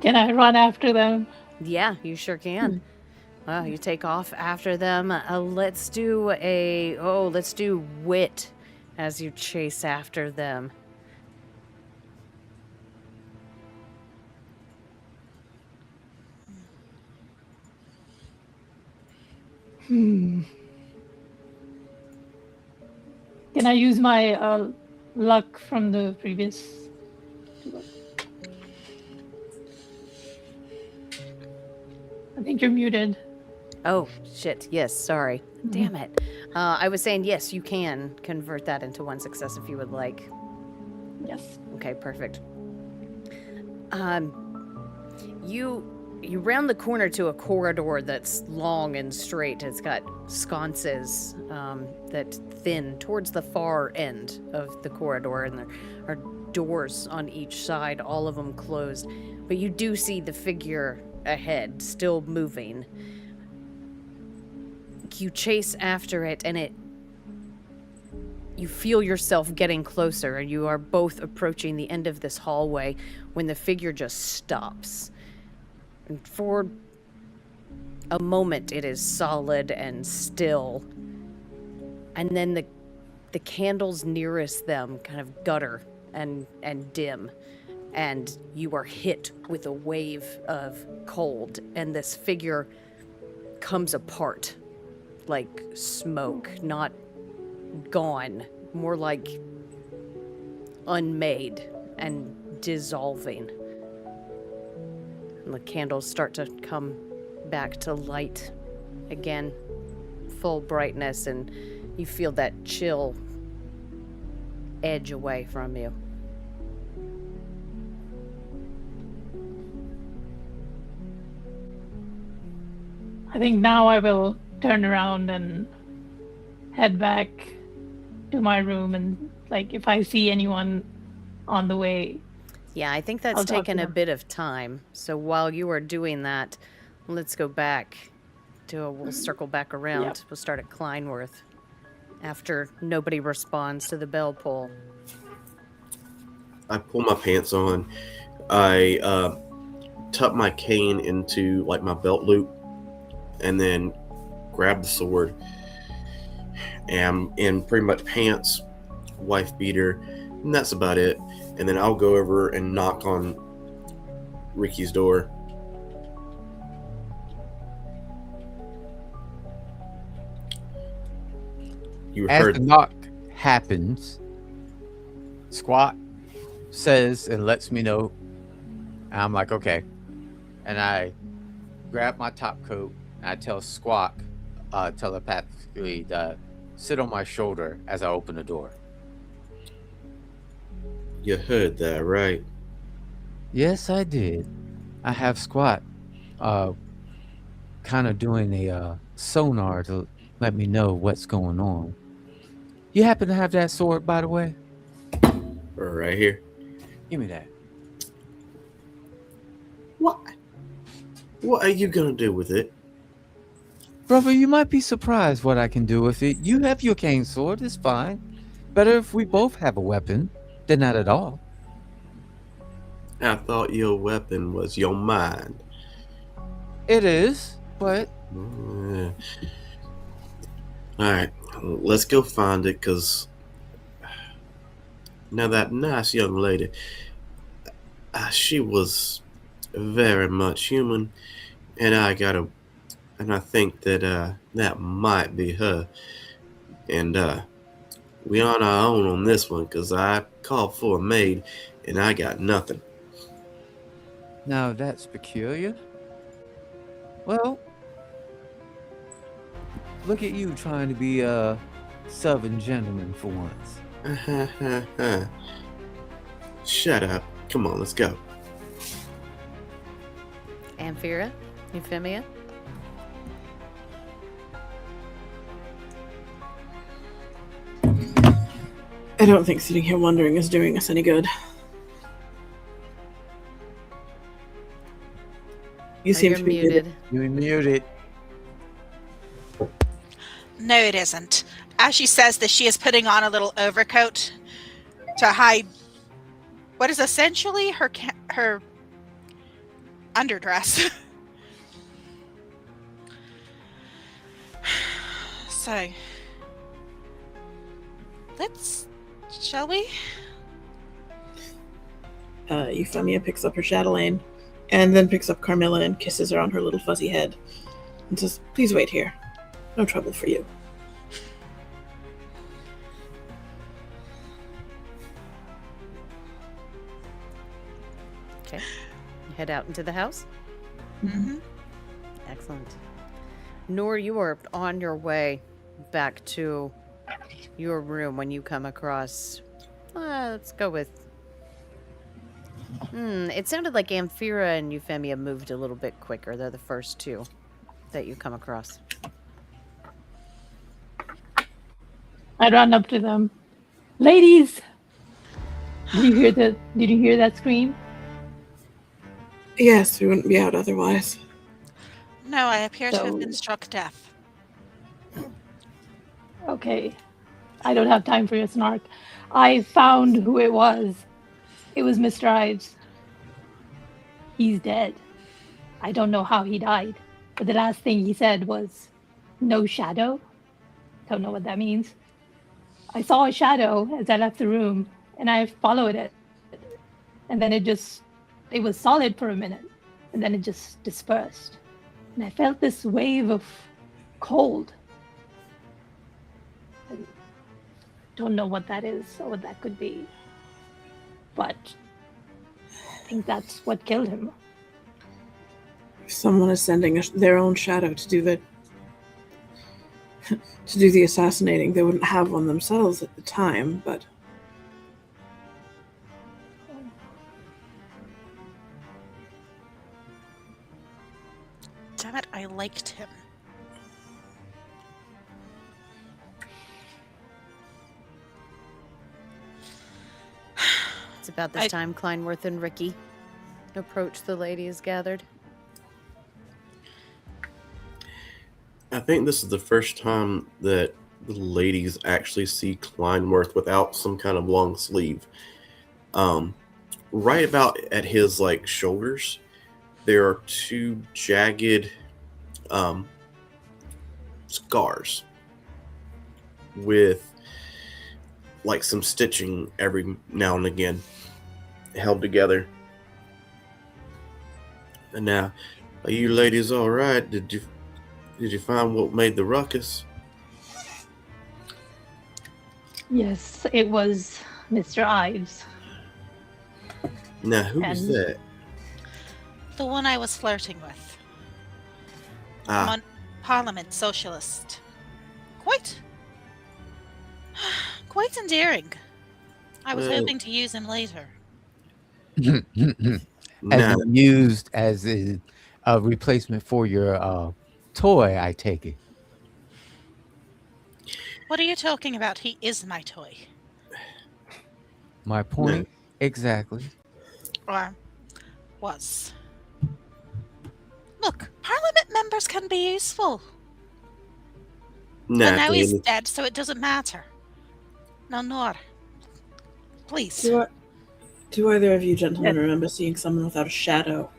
Can I run after them? Yeah, you sure can. You take off after them. Let's do wit as you chase after them. Can I use my luck from the previous? I think you're muted. Oh, shit. Yes, sorry. Damn it. I was saying, yes, you can convert that into 1 success if you would like. Yes. Okay, perfect. You round the corner to a corridor that's long and straight. It's got sconces that thin towards the far end of the corridor, and there are doors on each side, all of them closed. But you do see the figure ahead, still moving. You chase after it, and you feel yourself getting closer, and you are both approaching the end of this hallway when the figure just stops. And for a moment, it is solid and still. And then the candles nearest them kind of gutter and dim. And you are hit with a wave of cold, and this figure comes apart like smoke, not gone, more like unmade and dissolving. And the candles start to come back to light again, full brightness, and you feel that chill edge away from you. I think now I will turn around and head back to my room, and like if I see anyone on the way. Yeah, I think that's I'll talk to taken a them. bit of time. So while you are doing that, let's go back to we'll circle back around. Yep. We'll start at Kleinworth after nobody responds to the bell pull. I pull my pants on. I tuck my cane into like my belt loop, and then grab the sword. And I'm in pretty much pants, wife beater, and that's about it. And then I'll go over and knock on Ricky's door. You As heard the knock happens, Squat says and lets me know. And I'm like, okay. And I grab my top coat and I tell Squawk telepathically to sit on my shoulder as I open the door. You heard that, right? Yes, I did. I have Squat kind of doing a sonar to let me know what's going on. You happen to have that sword, by the way? Right here. Give me that. What? What are you gonna do with it? Brother, you might be surprised what I can do with it. You have your cane sword, it's fine. Better if we both have a weapon than not at all. I thought your weapon was your mind. It is, but Alright, let's go find it, because now that nice young lady, she was very much human, and I think that that might be her. And we on our own on this one, because I called for a maid, and I got nothing. now that's peculiar. Well, look at you trying to be a southern gentleman for once. Shut up. Come on, let's go. Amphira? Euphemia? I don't think sitting here wondering is doing us any good. You seem You're to be muted. You're muted. No, it isn't. As she says this, she is putting on a little overcoat to hide what is essentially her underdress. So, shall we? Euphemia picks up her chatelaine, and then picks up Carmilla and kisses her on her little fuzzy head, and says, "Please wait here. No trouble for you." Okay. Head out into the house. Mm-hmm. Excellent. Noor, you are on your way back to your room when you come across. Let's go with. It sounded like Amphira and Euphemia moved a little bit quicker. They're the first two that you come across. I run up to them. Ladies! Did you hear that scream? Yes, we wouldn't be out otherwise. No, I appear to have been So- struck deaf. Okay. I don't have time for your snark. I found who it was. It was Mr. Ives. He's dead. I don't know how he died, but the last thing he said was, "No shadow." Don't know what that means. I saw a shadow as I left the room, and I followed it. And then it was solid for a minute, and then it just dispersed. And I felt this wave of cold. I don't know what that is or what that could be. But think that's what killed him. If someone is sending their own shadow to do the assassinating, they wouldn't have one themselves at the time, but Damn it, I liked him. It's about this time Kleinworth and Ricky approach the ladies gathered. I think this is the first time that the ladies actually see Kleinworth without some kind of long sleeve. Right about at his like shoulders, there are two jagged scars with like some stitching every now and again held together. And now, are you ladies all right? Did you find what made the ruckus? Yes, it was Mr. Ives. Now, who was And- that? The one I was flirting with. Parliament socialist. Quite endearing. I was Well- hoping to use him later. Has Now, been used as a replacement for your toy, I take it. What are you talking about? He is my toy. My point exactly. Or was. Look, Parliament members can be useful. And now he's dead, so it doesn't matter. No, Nor. Please. Do either of you gentlemen remember seeing someone without a shadow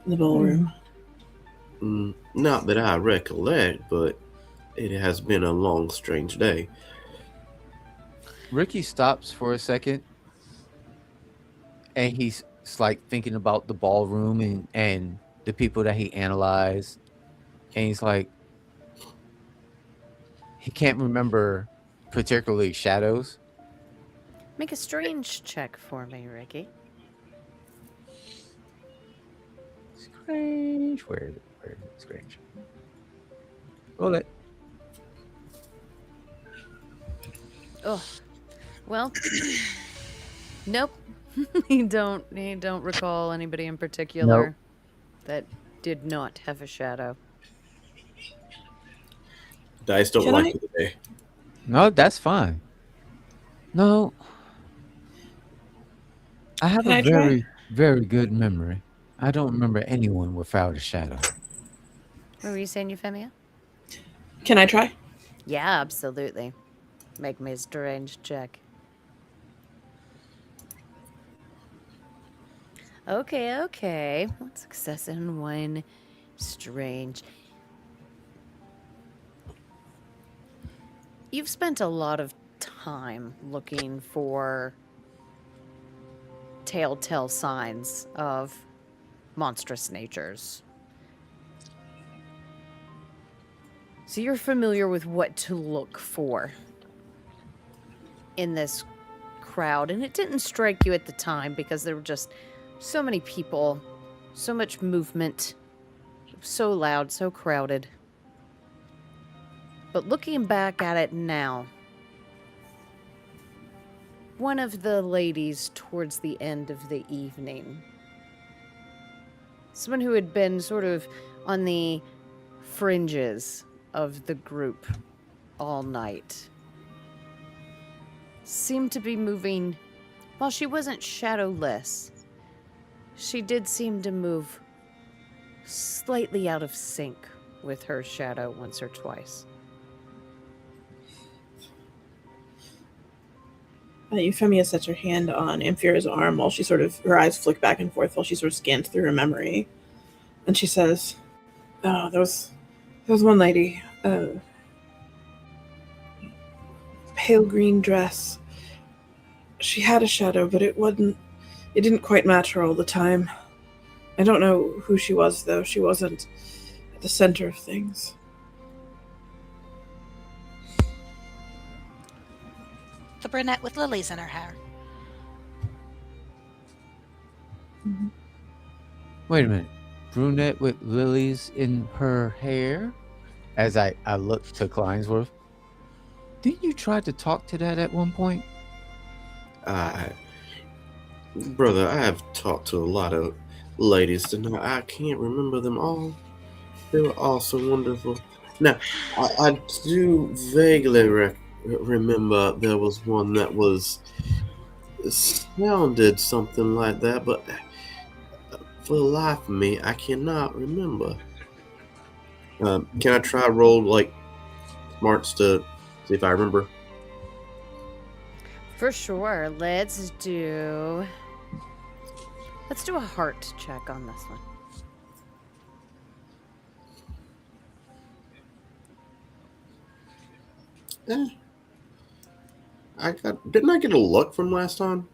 in the ballroom? Not that I recollect, but it has been a long, strange day. Ricky stops for a second, and he's like thinking about the ballroom and the people that he analyzed, and he's like, he can't remember particularly shadows. Make a strange check for me, Ricky. Strange. Where is it? Strange. Roll it. Oh, well, nope. He don't recall anybody in particular that did not have a shadow. Dice don't Can like I- it today. No, that's fine. No. I have Can a I try? very, very good memory. I don't remember anyone without a shadow. What were you saying, Euphemia? Can I try? Yeah, absolutely. Make me a strange check. Okay. One success and one strange. You've spent a lot of time looking for telltale signs of monstrous natures. So you're familiar with what to look for in this crowd, and it didn't strike you at the time because there were just so many people, so much movement, so loud, so crowded. But looking back at it now, one of the ladies towards the end of the evening, someone who had been sort of on the fringes of the group all night, seemed to be moving. While she wasn't shadowless, she did seem to move slightly out of sync with her shadow once or twice. Euphemia sets her hand on Amphira's arm while she her eyes flick back and forth while she sort of scans through her memory. And she says, "Oh, there was one lady, pale green dress. She had a shadow, but it didn't quite match her all the time. I don't know who she was, though. She wasn't at the center of things." The brunette with lilies in her hair. Wait a minute. Brunette with lilies in her hair? As I look to Kleinsworth. Didn't you try to talk to that at one point? Brother, I have talked to a lot of ladies tonight. I can't remember them all. They were all so wonderful. Now, I do vaguely remember there was one that was sounded something like that, but for the life of me, I cannot remember. Can I try roll like smarts to see if I remember? For sure. Let's do a heart check on this one. Didn't I get a luck from last time?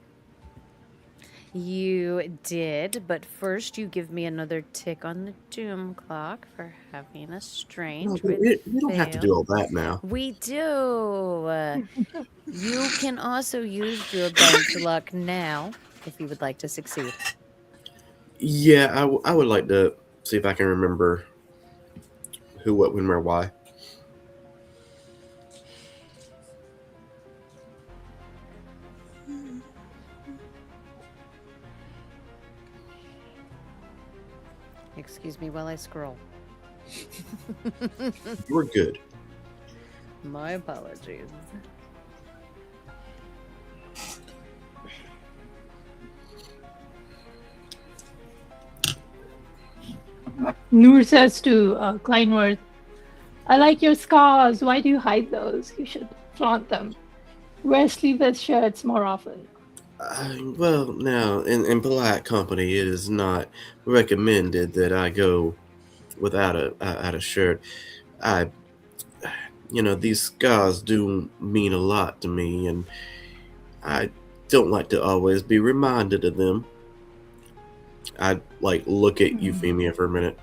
You did, but first you give me another tick on the doom clock for having a No, strange but with we don't have to fail. do all that now. We do. You can also use your bench luck now if you would like to succeed. Yeah, I would like to see if I can remember who, what, when, where, why. Excuse me while I scroll. You were good. My apologies. Noor says to Kleinworth, I like your scars. Why do you hide those? You should flaunt them. Wear sleeveless shirts more often. Well, now, in polite company, it is not recommended that I go without a shirt. These scars do mean a lot to me, and I don't like to always be reminded of them. I look at Euphemia for a minute.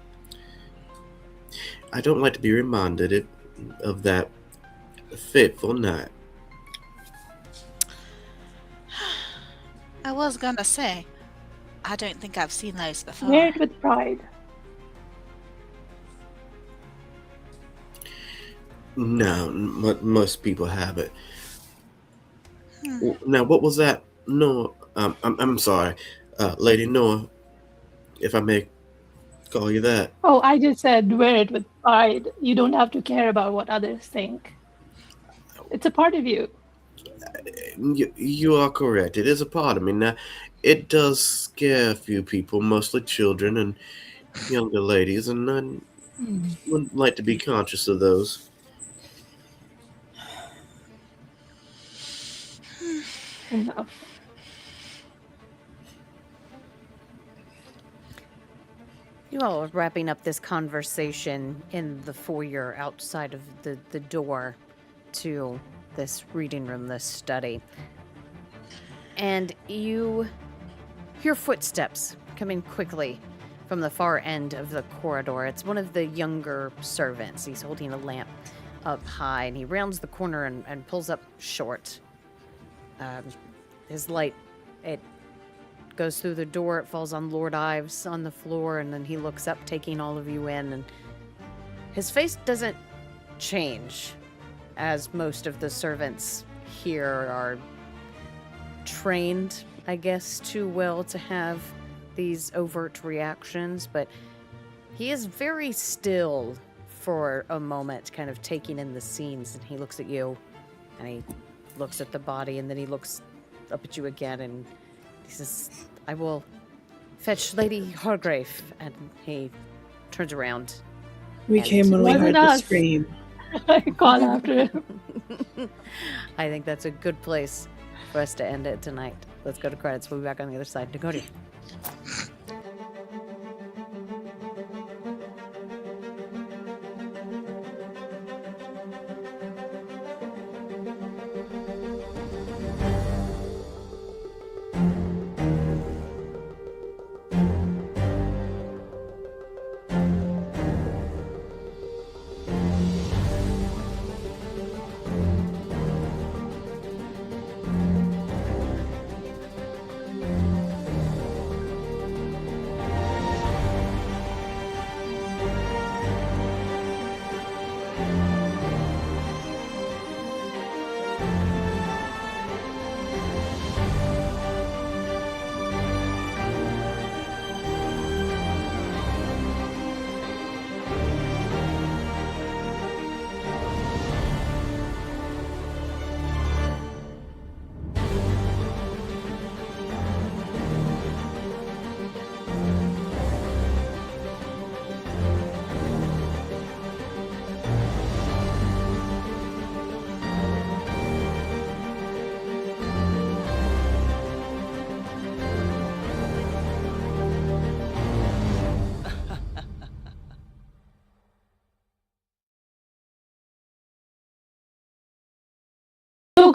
I don't like to be reminded of that fateful night. I was gonna say, I don't think I've seen those before. Wear it with pride. No, most people have it. Now, what was that? Noah, I'm sorry, Lady Noah, if I may call you that. Oh, I just said wear it with pride. You don't have to care about what others think. It's a part of you. You are correct. It is a part of me. Now, it does scare a few people, mostly children and younger ladies, and I wouldn't like to be conscious of those. Enough. You all are wrapping up this conversation in the foyer outside of the door to this reading room, this study. And you hear footsteps coming quickly from the far end of the corridor. It's one of the younger servants. He's holding a lamp up high, and he rounds the corner and pulls up short. His light, it goes through the door, it falls on Lord Ives on the floor, and then he looks up, taking all of you in, and his face doesn't change, as most of the servants here are trained, I guess, too well to have these overt reactions, but he is very still for a moment, kind of taking in the scenes, and he looks at you, and he looks at the body, and then he looks up at you again, and he says, I will fetch Lady Hargrave, and he turns around. We came when we Wasn't heard the us. scream. I call after him. I think that's a good place for us to end it tonight. Let's go to credits. We'll be back on the other side. Dakota.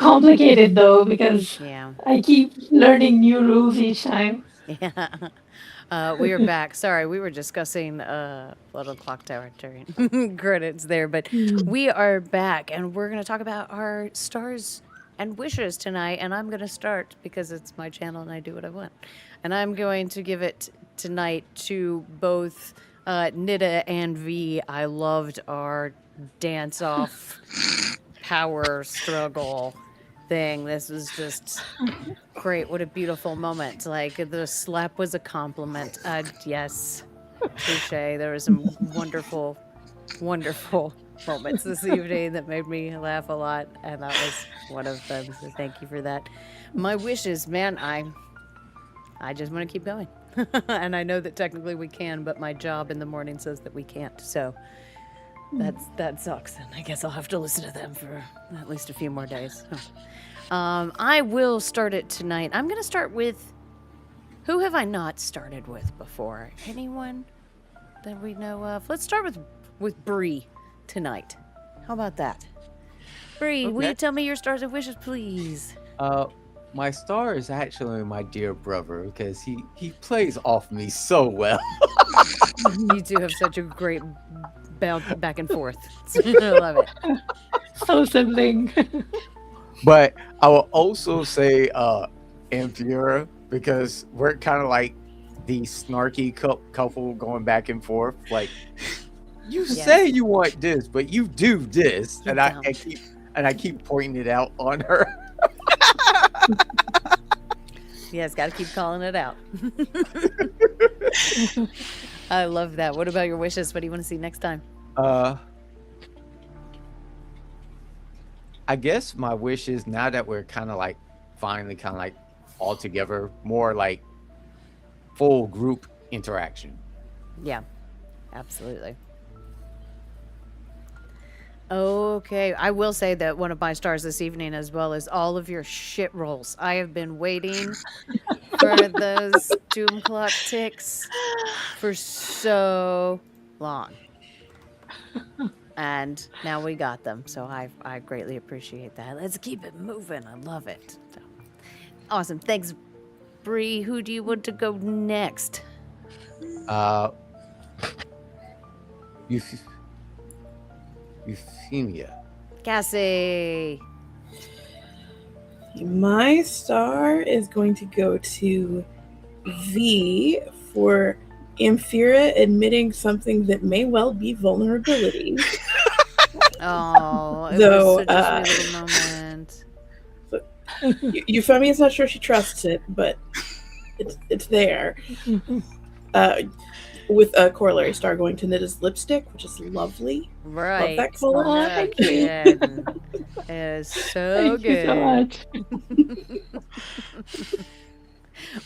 complicated though because Yeah. I keep learning new rules each time. Yeah. We are back. Sorry, we were discussing Little Clock Tower during credits there, but we are back and we're going to talk about our stars and wishes tonight. And I'm going to start because it's my channel and I do what I want. And I'm going to give it tonight to both Nida and V. I loved our dance off power struggle thing. This was just great. What a beautiful moment. Like the slap was a compliment. Yes. Touche. There were some wonderful, wonderful moments this evening that made me laugh a lot, and that was one of them. So thank you for that. My wishes, man, I just want to keep going. And I know that technically we can, but my job in the morning says that we can't. So that sucks. And I guess I'll have to listen to them for at least a few more days. I will start it tonight. I'm going to start with, who have I not started with before? Anyone that we know of? Let's start with Bree tonight. How about that? Bree, will you tell me your stars and wishes, please? My star is actually my dear brother because he plays off me so well. You two have such a great bounce back and forth. I love it. So sibling. But I will also say Amphira because we're kind of like the snarky couple going back and forth. Like, you say you want this, but you do this, You and I keep pointing it out on her. Yes, got to keep calling it out. I love that. What about your wishes? What do you want to see next time? I guess my wish is now that we're kind of like finally kind of like all together, more like full group interaction. Yeah, absolutely. Okay, I will say that one of my stars this evening, as well as all of your shit rolls. I have been waiting for those doom clock ticks for so long. And now we got them, so I greatly appreciate that. Let's keep it moving. I love it. So, awesome. Thanks, Bree. Who do you want to go next? Euphemia. Cassie. My star is going to go to V for Amphira admitting something that may well be vulnerability. Oh, it Though, was such a sweet little moment. Euphemia's not sure she trusts it, but it's there. With a corollary star going to Nida's lipstick, which is lovely. Right. Love that color. Oh, thank you. Again. It is so Thank good. you so much.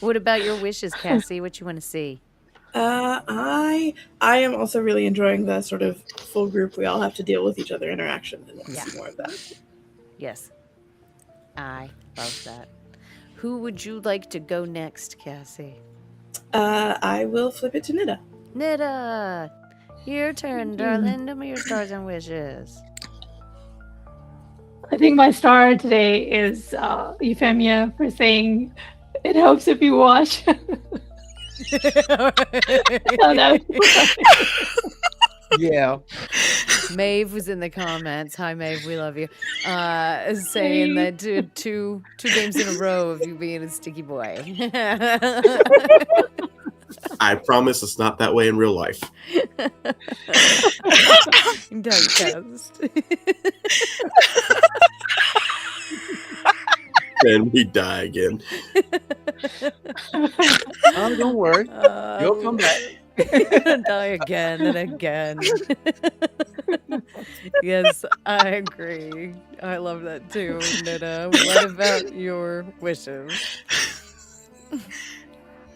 What about your wishes, Cassie? What you want to see? I am also really enjoying the sort of full group we all have to deal with each other interaction and want to see more of that. Yes. I love that. Who would you like to go next, Cassie? I will flip it to Nida. Nida, your turn, darling. Tell me your stars and wishes. I think my star today is Euphemia for saying it helps if you watch. Yeah. Maeve was in the comments. Hi, Maeve. We love you. Saying that two games in a row of you being a sticky boy. I promise it's not that way in real life. Diecast. Then we die again. Oh, don't worry. You'll come back. Die again and again. Yes, I agree. I love that too, Nida. What about your wishes?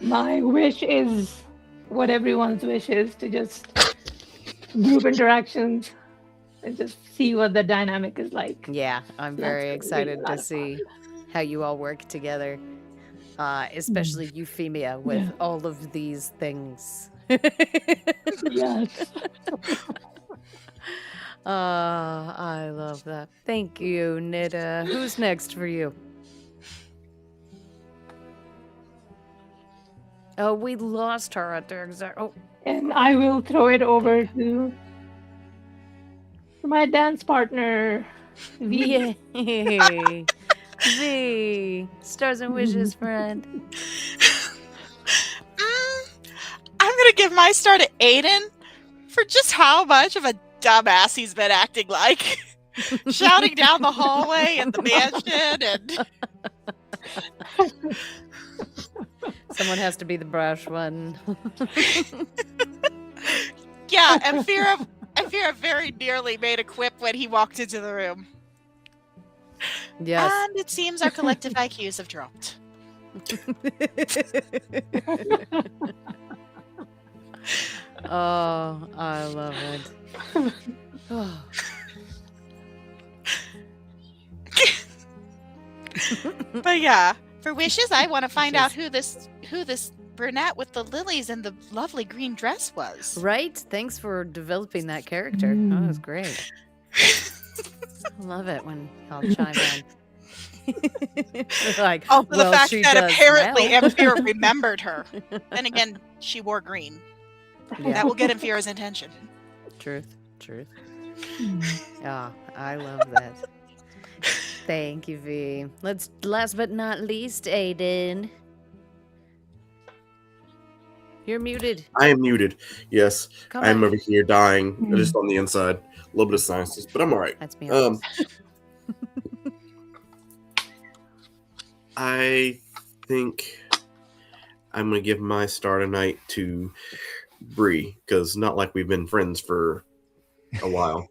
My wish is what everyone's wish is, to just group interactions and just see what the dynamic is like. Yeah, I'm That's very really excited a to lot of see fun. how you all work together. Especially Euphemia with Yeah. all of these things. Yes. I love that. Thank you, Nida. Who's next for you? Oh, we lost her at the exact. Oh, And I will throw it over to my dance partner, V. yay! V, stars and wishes, friend. I'm gonna give my star to Aiden for just how much of a dumbass he's been acting like. Shouting down the hallway in the mansion and Someone has to be the brash one. yeah, and Fira very nearly made a quip when he walked into the room. Yes. And it seems our collective IQs have dropped. Oh, I love it. Oh. But yeah, for wishes, I want to find out who this brunette with the lilies and the lovely green dress was. Right? Thanks for developing that character. That was great. I love it when y'all chime in. Like, Oh, for well, the fact she that does apparently now. Amphira remembered her. Then again, she wore green. Yeah. That will get Amphira's attention. Truth. Ah, I love that. Thank you, V. Last but not least, Aiden. You're muted. I am muted. Yes, Come I'm on. over here dying, just on the inside. A little bit of sinuses, but I'm all right. That's me. I think I'm gonna give my star tonight to Bree, because not like we've been friends for a while.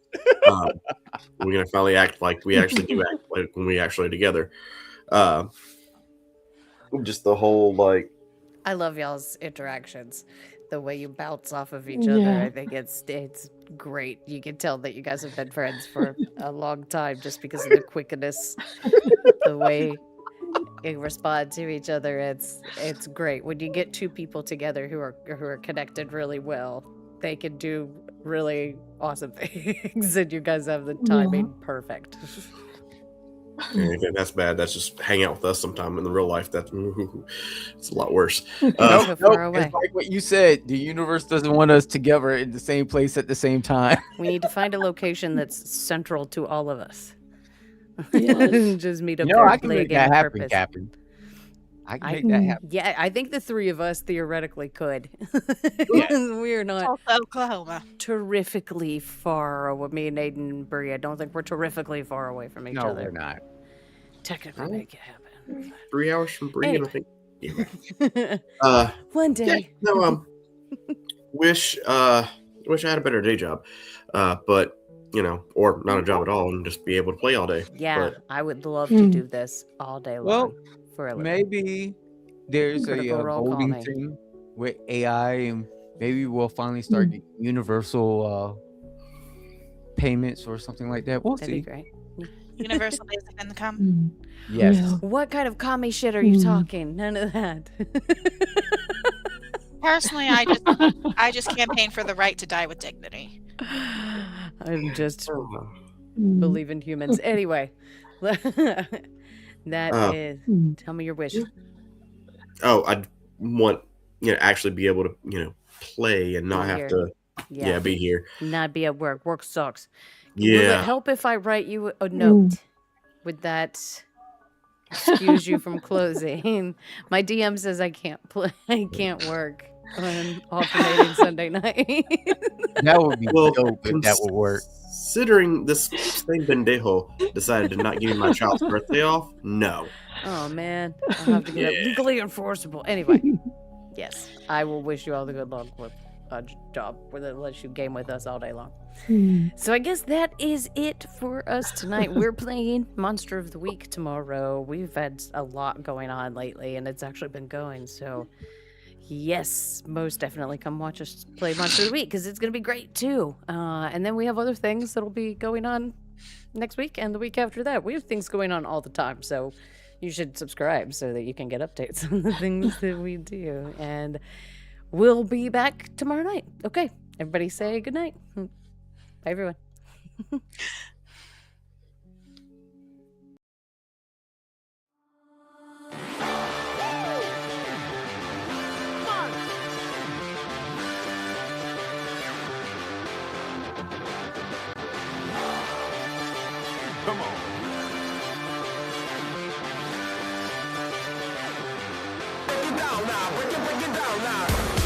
We're gonna finally act like we actually do act like when we actually are together. Just the whole like. I love y'all's interactions. The way you bounce off of each other. Yeah. I think it's great. You can tell that you guys have been friends for a long time just because of the quickness, the way you respond to each other. It's great. When you get two people together who are connected really well, they can do really awesome things, and you guys have the timing perfect. If that's bad, that's just hang out with us sometime in the real life. It's a lot worse. So far away. It's like what you said. The universe doesn't want us together in the same place at the same time. We need to find a location that's central to all of us. Yes. Just meet up No, there I and can play a make game that of happen, purpose. Captain. I can make that happen. Yeah, I think the three of us theoretically could. We're not Also Oklahoma. terrifically far away. Me and Aiden and Brie, I don't think we're terrifically far away from each No, other. we're not. Technically make it happen. 3 hours from Bree, and I think. One Yeah, day. no, wish I had a better day job, but or not a job at all, and just be able to play all day. Yeah, But I would love to do this all day long. Well, for a living. Maybe there's a Critical Role voting calling. thing with AI, and maybe we'll finally start getting universal payments or something like that. We'll That'd see. be great. Universal basic income. Yes. Yeah. What kind of commie shit are you talking? None of that. Personally, I just campaign for the right to die with dignity. I'm just believe in humans. Anyway, that is. Tell me your wish. I want actually be able to play and not Be have here. to be here. Not be at work. Work sucks. Will it Yeah. help if I write you a note? Would that excuse you from closing? My DM says I can't play. I can't work on alternating Sunday night. That would be Well, dope if that would work. Considering this same pendejo decided to not give me my child's birthday off, no. Oh man, I'll have to get it legally enforceable. Anyway, yes, I will wish you all the good luck with a job where it lets you game with us all day long. So I guess that is it for us tonight. We're playing Monster of the Week tomorrow. We've had a lot going on lately, and it's actually been going. So yes, most definitely come watch us play Monster of the Week because it's going to be great too. And then we have other things that'll be going on next week and the week after that. We have things going on all the time, so you should subscribe so that you can get updates on the things that we do. And we'll be back tomorrow night. Okay, everybody say good night. Bye, everyone. Come on. Break it down now. Break it down now.